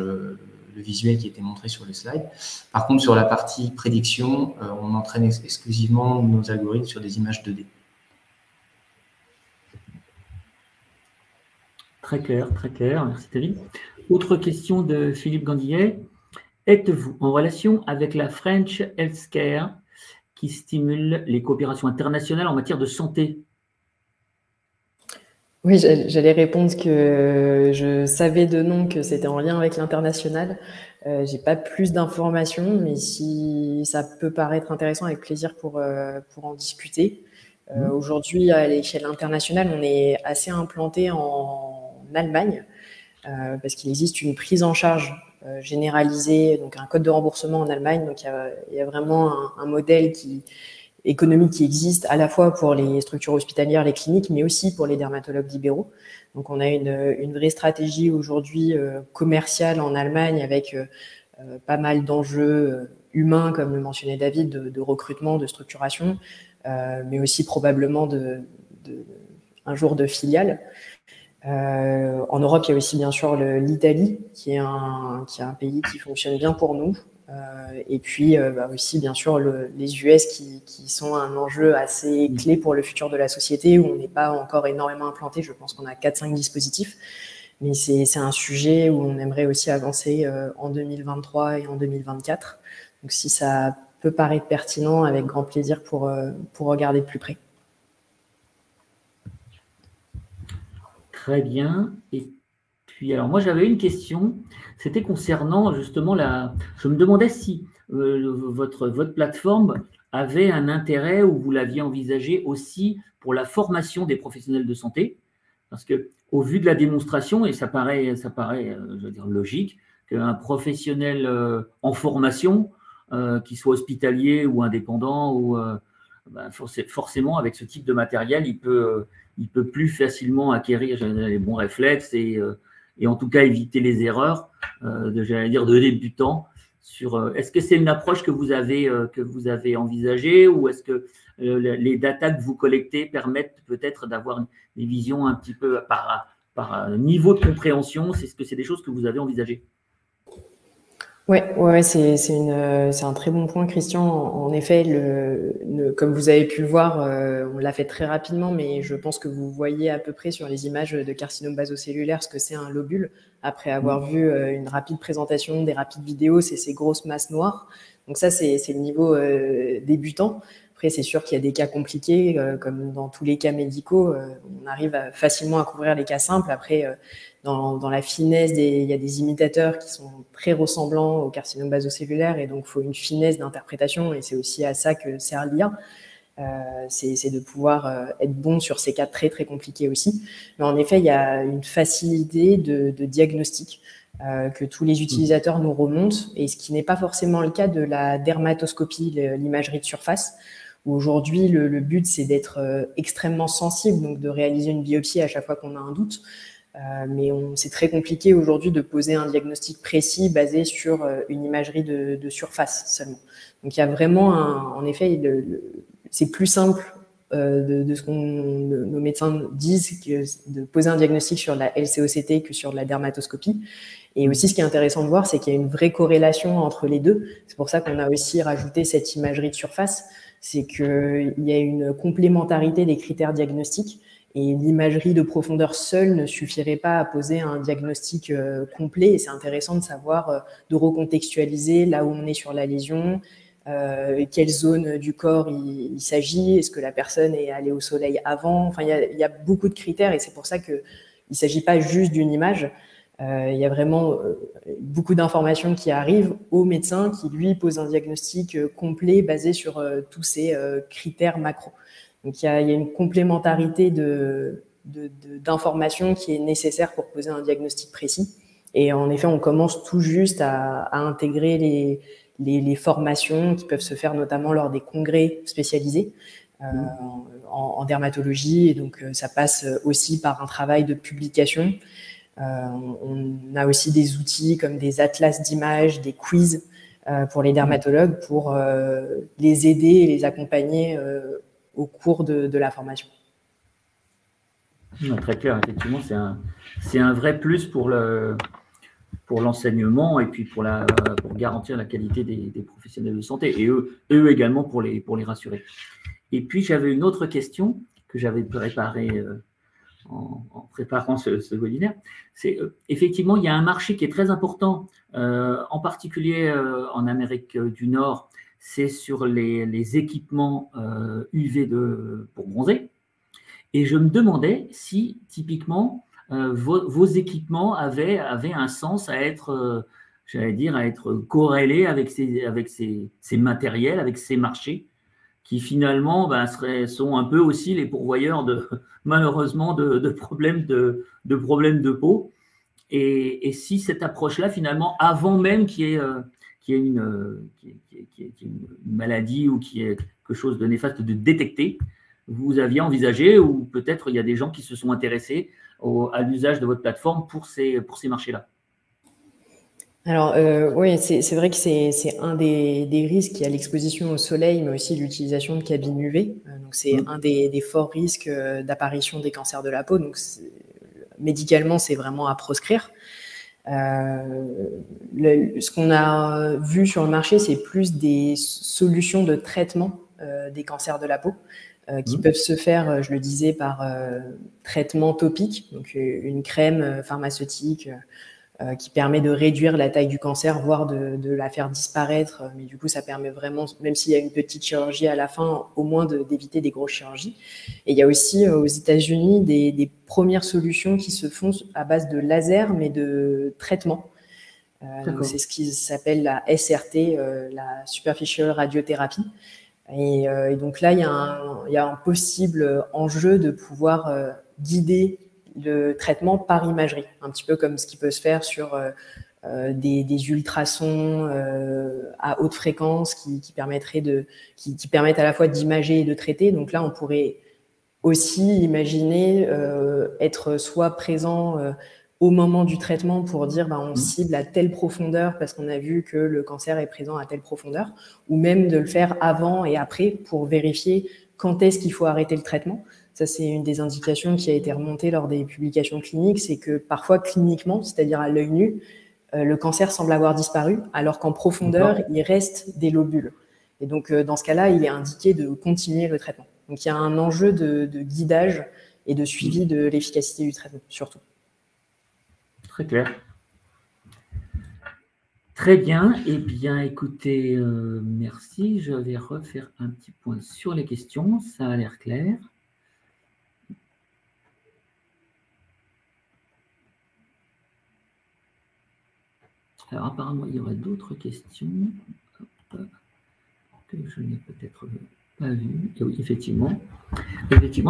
le visuel qui était montré sur le slide. Par contre, sur la partie prédiction, on entraîne exclusivement nos algorithmes sur des images 2D. Très clair, merci Thierry. Autre question de Philippe Gandillet. Êtes-vous en relation avec la French Healthcare qui stimule les coopérations internationales en matière de santé? Oui, j'allais répondre que je savais de nom que c'était en lien avec l'international. J'ai pas plus d'informations, mais si ça peut paraître intéressant, avec plaisir pour en discuter. Aujourd'hui, à l'échelle internationale, on est assez implanté en Allemagne parce qu'il existe une prise en charge généralisée, donc un code de remboursement en Allemagne. Donc il y a vraiment un modèle économique qui existe à la fois pour les structures hospitalières, les cliniques, mais aussi pour les dermatologues libéraux. Donc on a une vraie stratégie aujourd'hui commerciale en Allemagne avec pas mal d'enjeux humains, comme le mentionnait David, de recrutement, de structuration, mais aussi probablement un jour de filiale. En Europe, il y a aussi bien sûr l'Italie, qui est un pays qui fonctionne bien pour nous. Et puis aussi bien sûr les US qui sont un enjeu assez clé pour le futur de la société, où on n'est pas encore énormément implanté. Je pense qu'on a 4-5 dispositifs, mais c'est un sujet où on aimerait aussi avancer en 2023 et en 2024. Donc si ça peut paraître pertinent, avec grand plaisir pour regarder de plus près. Très bien. Et puis, alors moi, j'avais une question. C'était concernant justement je me demandais si votre plateforme avait un intérêt, ou vous l'aviez envisagé aussi pour la formation des professionnels de santé. Parce que, au vu de la démonstration, et ça paraît je veux dire, logique, qu'un professionnel en formation, qu'il soit hospitalier ou indépendant, ou forcément, avec ce type de matériel, il peut plus facilement acquérir les bons réflexes et en tout cas éviter les erreurs de débutants. Est-ce que c'est une approche que vous avez envisagée, ou est-ce que les datas que vous collectez permettent peut-être d'avoir des visions un petit peu par niveau de compréhension? Est-ce que c'est des choses que vous avez envisagées? Ouais, c'est un très bon point, Christian. En effet, comme vous avez pu le voir, on l'a fait très rapidement, mais je pense que vous voyez à peu près sur les images de carcinome basocellulaire ce que c'est un lobule. Après avoir vu une rapide présentation, des rapides vidéos, c'est ces grosses masses noires. Donc ça, c'est le niveau débutant. Après, c'est sûr qu'il y a des cas compliqués, comme dans tous les cas médicaux. On arrive facilement à couvrir les cas simples. Après, dans la finesse, il y a des imitateurs qui sont très ressemblants au carcinome basocellulaire, et donc il faut une finesse d'interprétation, et c'est aussi à ça que sert l'IA. C'est de pouvoir être bon sur ces cas très très compliqués aussi. Mais en effet, il y a une facilité de diagnostic que tous les utilisateurs nous remontent, et ce qui n'est pas forcément le cas de la dermatoscopie, l'imagerie de surface, où aujourd'hui le but c'est d'être extrêmement sensible, donc de réaliser une biopsie à chaque fois qu'on a un doute. Mais c'est très compliqué aujourd'hui de poser un diagnostic précis basé sur une imagerie de surface seulement. Donc il y a vraiment en effet, c'est plus simple de ce que nos médecins disent, de poser un diagnostic sur la LCOCT que sur la dermatoscopie. Et aussi, ce qui est intéressant de voir, c'est qu'il y a une vraie corrélation entre les deux. C'est pour ça qu'on a aussi rajouté cette imagerie de surface. C'est qu'il y a une complémentarité des critères diagnostiques. Et l'imagerie de profondeur seule ne suffirait pas à poser un diagnostic complet. Et c'est intéressant de savoir, de recontextualiser là où on est sur la lésion, quelle zone du corps il s'agit, est-ce que la personne est allée au soleil avant. Enfin, il y a beaucoup de critères et c'est pour ça qu'il ne s'agit pas juste d'une image. Il y a vraiment beaucoup d'informations qui arrivent au médecin qui, lui, pose un diagnostic complet basé sur tous ces critères macro. Donc, il y a une complémentarité d'informations qui est nécessaire pour poser un diagnostic précis. Et en effet, on commence tout juste à intégrer les formations qui peuvent se faire notamment lors des congrès spécialisés en dermatologie. Et donc, ça passe aussi par un travail de publication. On a aussi des outils comme des atlas d'images, des quiz pour les dermatologues pour les aider et les accompagner au cours de la formation. Non, très clair, effectivement, c'est un vrai plus pour l'enseignement et puis pour garantir la qualité des professionnels de santé et eux également pour les rassurer. Et puis, j'avais une autre question que j'avais préparée en préparant ce webinaire. C'est effectivement, il y a un marché qui est très important, en particulier en Amérique du Nord, c'est sur les équipements UV pour bronzer. Et je me demandais si, typiquement, vos équipements avaient un sens à être, j'allais dire, à être corrélés avec ces matériels, avec ces marchés, qui finalement sont un peu aussi les pourvoyeurs malheureusement de problèmes de peau. Et si cette approche-là, finalement, avant même qu'il y ait une maladie ou qu'il y ait quelque chose de néfaste de détecter, vous aviez envisagé, ou peut-être il y a des gens qui se sont intéressés à l'usage de votre plateforme pour ces marchés-là? Alors, oui, c'est vrai que c'est un des risques. Il y a l'exposition au soleil, mais aussi l'utilisation de cabines UV. Donc, c'est un des forts risques d'apparition des cancers de la peau. Donc, médicalement, c'est vraiment à proscrire. Ce qu'on a vu sur le marché, c'est plus des solutions de traitement des cancers de la peau qui peuvent se faire, je le disais, par traitement topique, donc une crème pharmaceutique qui permet de réduire la taille du cancer, voire de la faire disparaître. Mais du coup, ça permet vraiment, même s'il y a une petite chirurgie à la fin, au moins d'éviter des grosses chirurgies. Et il y a aussi aux États-Unis des premières solutions qui se font à base de laser, mais de traitement. C'est ce qui s'appelle la SRT, la Superficial Radiothérapie. Et donc là, il y a un possible enjeu de pouvoir guider le traitement par imagerie, un petit peu comme ce qui peut se faire sur des ultrasons à haute fréquence qui permettent à la fois d'imager et de traiter. Donc là, on pourrait aussi imaginer être soit présent au moment du traitement pour dire on cible à telle profondeur parce qu'on a vu que le cancer est présent à telle profondeur, ou même de le faire avant et après pour vérifier quand est-ce qu'il faut arrêter le traitement. Ça, c'est une des indications qui a été remontée lors des publications cliniques, c'est que parfois cliniquement, c'est-à-dire à l'œil nu, le cancer semble avoir disparu, alors qu'en profondeur, il reste des lobules. Et donc, dans ce cas-là, il est indiqué de continuer le traitement. Donc, il y a un enjeu de guidage et de suivi de l'efficacité du traitement, surtout. Très clair. Très bien. Eh bien, écoutez, merci. Je vais refaire un petit point sur les questions. Ça a l'air clair. Alors, apparemment, il y aurait d'autres questions que je n'ai peut-être pas vues. Et oui, effectivement,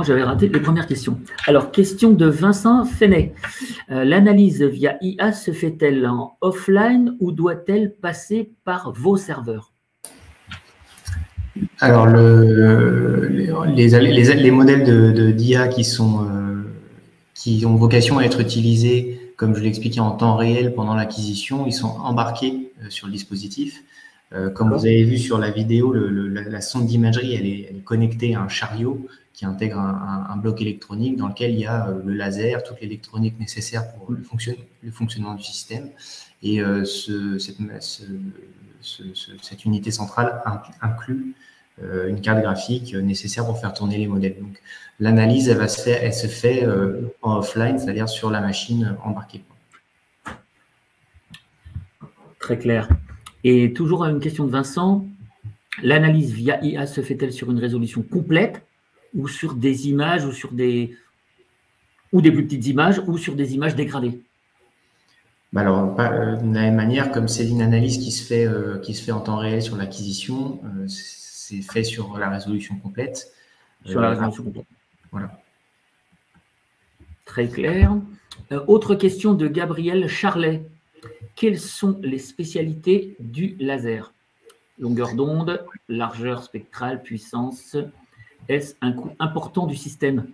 j'avais raté les premières questions. Alors, question de Vincent Fenet. L'analyse via IA se fait-elle en offline ou doit-elle passer par vos serveurs? Alors, les modèles d'IA qui ont vocation à être utilisés, comme je l'expliquais, en temps réel pendant l'acquisition, ils sont embarqués sur le dispositif. Comme vous avez vu sur la vidéo, la sonde d'imagerie, elle est connectée à un chariot qui intègre un bloc électronique dans lequel il y a le laser, toute l'électronique nécessaire pour le fonctionnement du système. Et cette unité centrale inclut une carte graphique nécessaire pour faire tourner les modèles. Donc, l'analyse, elle se fait en offline, c'est-à-dire sur la machine embarquée. Très clair. Et toujours une question de Vincent. L'analyse via IA se fait-elle sur une résolution complète ou sur des images ou des plus petites images ou sur des images dégradées? Alors, de la même manière, comme c'est une analyse qui se fait en temps réel sur l'acquisition, c'est fait sur la résolution complète. Sur la résolution complète. Voilà. Très clair. Autre question de Gabriel Charlet. Quelles sont les spécialités du laser? Longueur d'onde, largeur spectrale, puissance. Est-ce un coût important du système?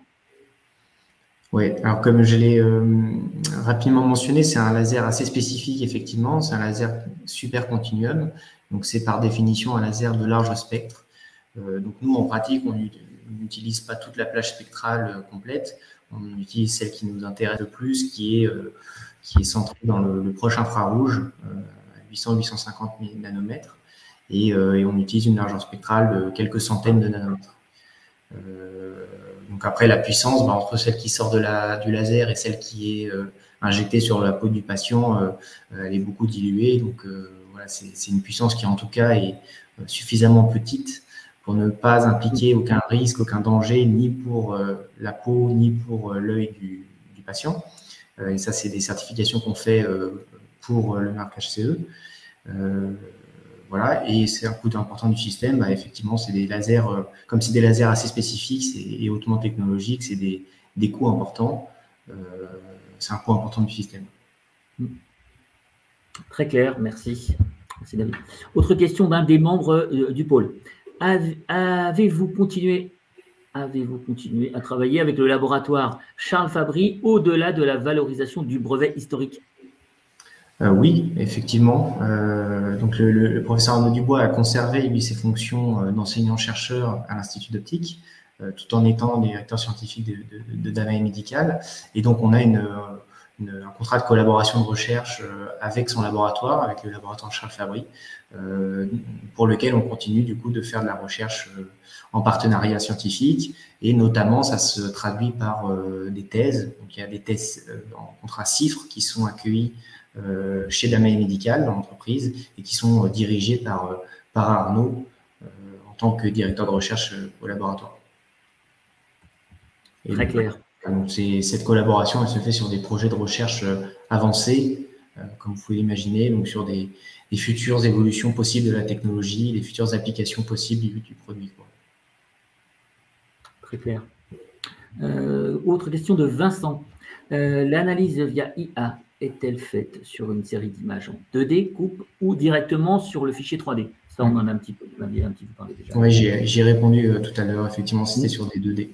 Oui, alors comme je l'ai rapidement mentionné, c'est un laser assez spécifique, effectivement. C'est un laser super continuum. Donc, c'est par définition un laser de large spectre. Donc, nous, en pratique, on n'utilise pas toute la plage spectrale complète. On utilise celle qui nous intéresse le plus, qui est centrée dans le proche infrarouge, à 800-850 nanomètres. Et on utilise une largeur spectrale de quelques centaines de nanomètres. Donc après, la puissance, entre celle qui sort du laser et celle qui est injectée sur la peau du patient, elle est beaucoup diluée. Donc voilà, c'est une puissance qui en tout cas est suffisamment petite pour ne pas impliquer aucun risque, aucun danger, ni pour la peau, ni pour l'œil du patient. Et ça, c'est des certifications qu'on fait pour le marquage CE. Voilà, et c'est un coût important du système. Effectivement, c'est des lasers, comme c'est des lasers assez spécifiques et hautement technologiques, c'est des coûts importants. C'est un coût important du système. Très clair, merci. Merci David. Autre question d'un des membres du pôle. Avez-vous continué à travailler avec le laboratoire Charles Fabry au-delà de la valorisation du brevet historique? Oui, effectivement. Donc le professeur Arnaud Dubois a conservé lui ses fonctions d'enseignant-chercheur à l'Institut d'optique, tout en étant directeur scientifique de Damae Médical. Et donc on a un contrat de collaboration de recherche avec son laboratoire, avec le laboratoire Charles Fabry, pour lequel on continue du coup de faire de la recherche en partenariat scientifique. Et notamment, ça se traduit par des thèses. Donc il y a des thèses en contrat CIFRE qui sont accueillies chez Damae Médical, dans l'entreprise, et qui sont dirigés par Arnaud en tant que directeur de recherche au laboratoire. Et très clair. Donc, cette collaboration, elle se fait sur des projets de recherche avancés, comme vous pouvez l'imaginer, donc sur des futures évolutions possibles de la technologie, des futures applications possibles du produit. Très clair. Autre question de Vincent. L'analyse via IA est-elle faite sur une série d'images en 2D, coupe, ou directement sur le fichier 3D? Ça, on en a un petit peu parlé déjà. Oui, j'ai répondu tout à l'heure. Effectivement, c'était sur des 2D.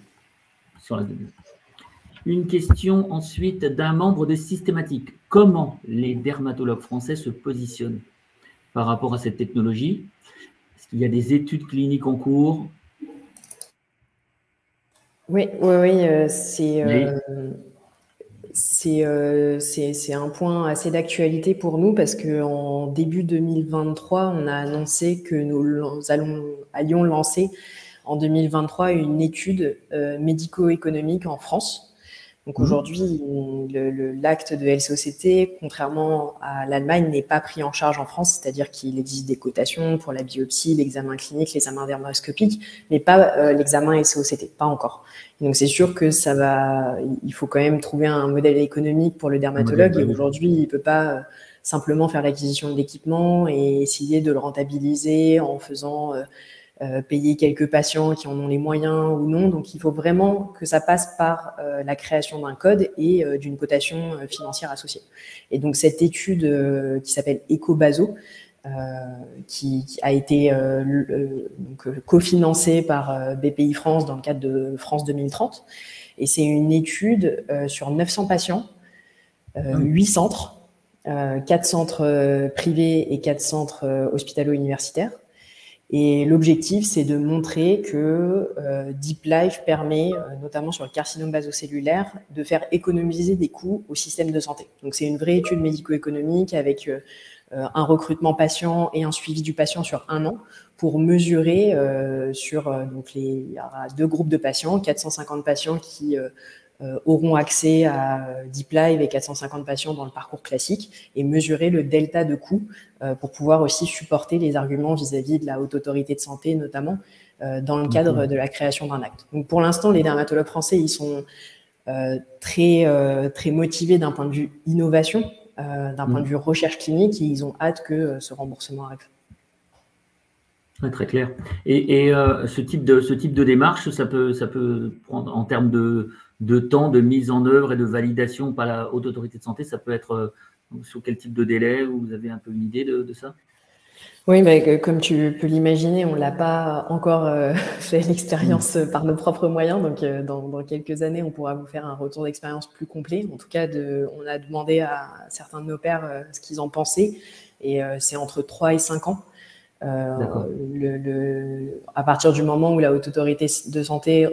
Sur la 2D. Une question ensuite d'un membre de Systématique. Comment les dermatologues français se positionnent par rapport à cette technologie? Est-ce qu'il y a des études cliniques en cours? Oui, c'est un point assez d'actualité pour nous parce qu'en début 2023, on a annoncé que nous allions lancer en 2023 une étude médico-économique en France. Donc aujourd'hui, l'acte de LCOCT, contrairement à l'Allemagne, n'est pas pris en charge en France, c'est-à-dire qu'il existe des cotations pour la biopsie, l'examen clinique, l'examen dermoscopique, mais pas l'examen LCOCT, pas encore. Et donc c'est sûr que il faut quand même trouver un modèle économique pour le dermatologue, et aujourd'hui, il ne peut pas simplement faire l'acquisition de l'équipement et essayer de le rentabiliser en faisant payer quelques patients qui en ont les moyens ou non. Donc, il faut vraiment que ça passe par la création d'un code et d'une cotation financière associée. Et donc, cette étude qui s'appelle EcoBaso, qui a été cofinancée par BPI France dans le cadre de France 2030. Et c'est une étude sur 900 patients, 8 centres, 4 centres privés et 4 centres hospitalo-universitaires. Et l'objectif, c'est de montrer que Deep Life permet, notamment sur le carcinome basocellulaire, de faire économiser des coûts au système de santé. Donc, c'est une vraie étude médico-économique avec un recrutement patient et un suivi du patient sur 1 an pour mesurer il y aura 2 groupes de patients, 450 patients qui auront accès à Deep Live et 450 patients dans le parcours classique et mesurer le delta de coût pour pouvoir aussi supporter les arguments vis-à-vis de la Haute Autorité de Santé, notamment dans le cadre de la création d'un acte. Donc pour l'instant, les dermatologues français, ils sont très motivés d'un point de vue innovation, d'un point de vue recherche clinique, et ils ont hâte que ce remboursement arrive. Ouais, très clair. Et ce type de démarche, ça peut prendre en termes de temps, de mise en œuvre et de validation par la Haute Autorité de Santé, ça peut être sous quel type de délai? Vous avez un peu une idée de ça? Oui, comme tu peux l'imaginer, on ne l'a pas encore fait l'expérience par nos propres moyens. Donc, dans quelques années, on pourra vous faire un retour d'expérience plus complet. En tout cas, on a demandé à certains de nos pairs ce qu'ils en pensaient. Et c'est entre 3 et 5 ans. À partir du moment où la Haute Autorité de Santé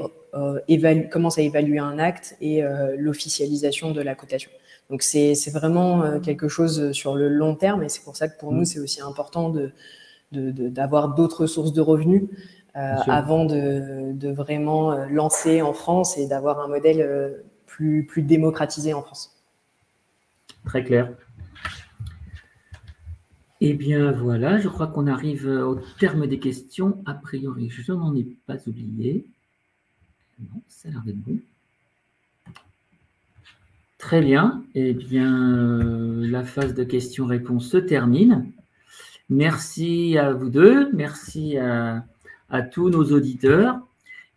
commence à évaluer un acte et l'officialisation de la cotation. Donc, c'est vraiment quelque chose sur le long terme et c'est pour ça que pour nous, c'est aussi important d'avoir d'autres sources de revenus avant de vraiment lancer en France et d'avoir un modèle plus démocratisé en France. Très clair. Eh bien, voilà, je crois qu'on arrive au terme des questions. A priori, je n'en ai pas oublié. Non, ça a l'air d'être bon. Très bien. Eh bien, la phase de questions-réponses se termine. Merci à vous deux. Merci à tous nos auditeurs.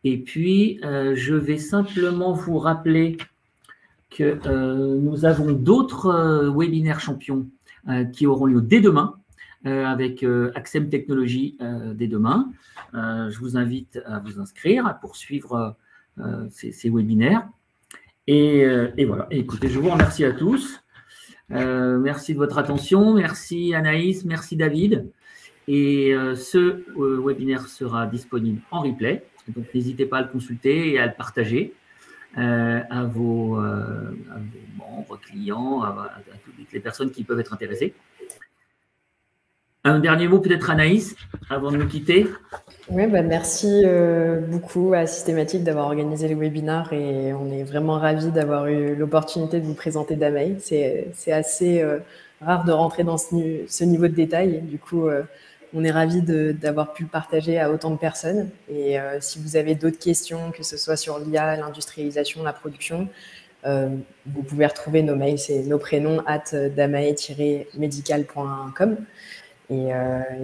Et puis, je vais simplement vous rappeler que nous avons d'autres webinaires champions qui auront lieu dès demain avec Axem Technologies dès demain. Je vous invite à vous inscrire, à poursuivre ces webinaires. Et voilà. Et écoutez, je vous remercie à tous. Merci de votre attention. Merci Anaïs, merci David. Et ce webinaire sera disponible en replay. Donc, n'hésitez pas à le consulter et à le partager à vos membres, clients, à toutes les personnes qui peuvent être intéressées. Un dernier mot peut-être Anaïs, avant de nous quitter. Oui, merci beaucoup à Systématique d'avoir organisé le webinaire et on est vraiment ravis d'avoir eu l'opportunité de vous présenter Damae. C'est assez rare de rentrer dans ce niveau de détail. Et du coup, on est ravis d'avoir pu le partager à autant de personnes. Et si vous avez d'autres questions, que ce soit sur l'IA, l'industrialisation, la production, vous pouvez retrouver nos mails, c'est nos prénoms @damae-medical.com. Et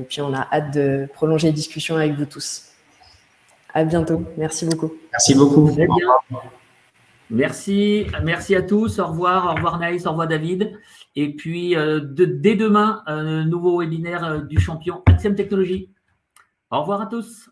puis, on a hâte de prolonger les discussions avec vous tous. À bientôt. Merci beaucoup. Merci beaucoup. Très bien. Merci à tous. Au revoir Naïs, au revoir David. Et puis, dès demain, nouveau webinaire du champion Axem Technologies. Au revoir à tous.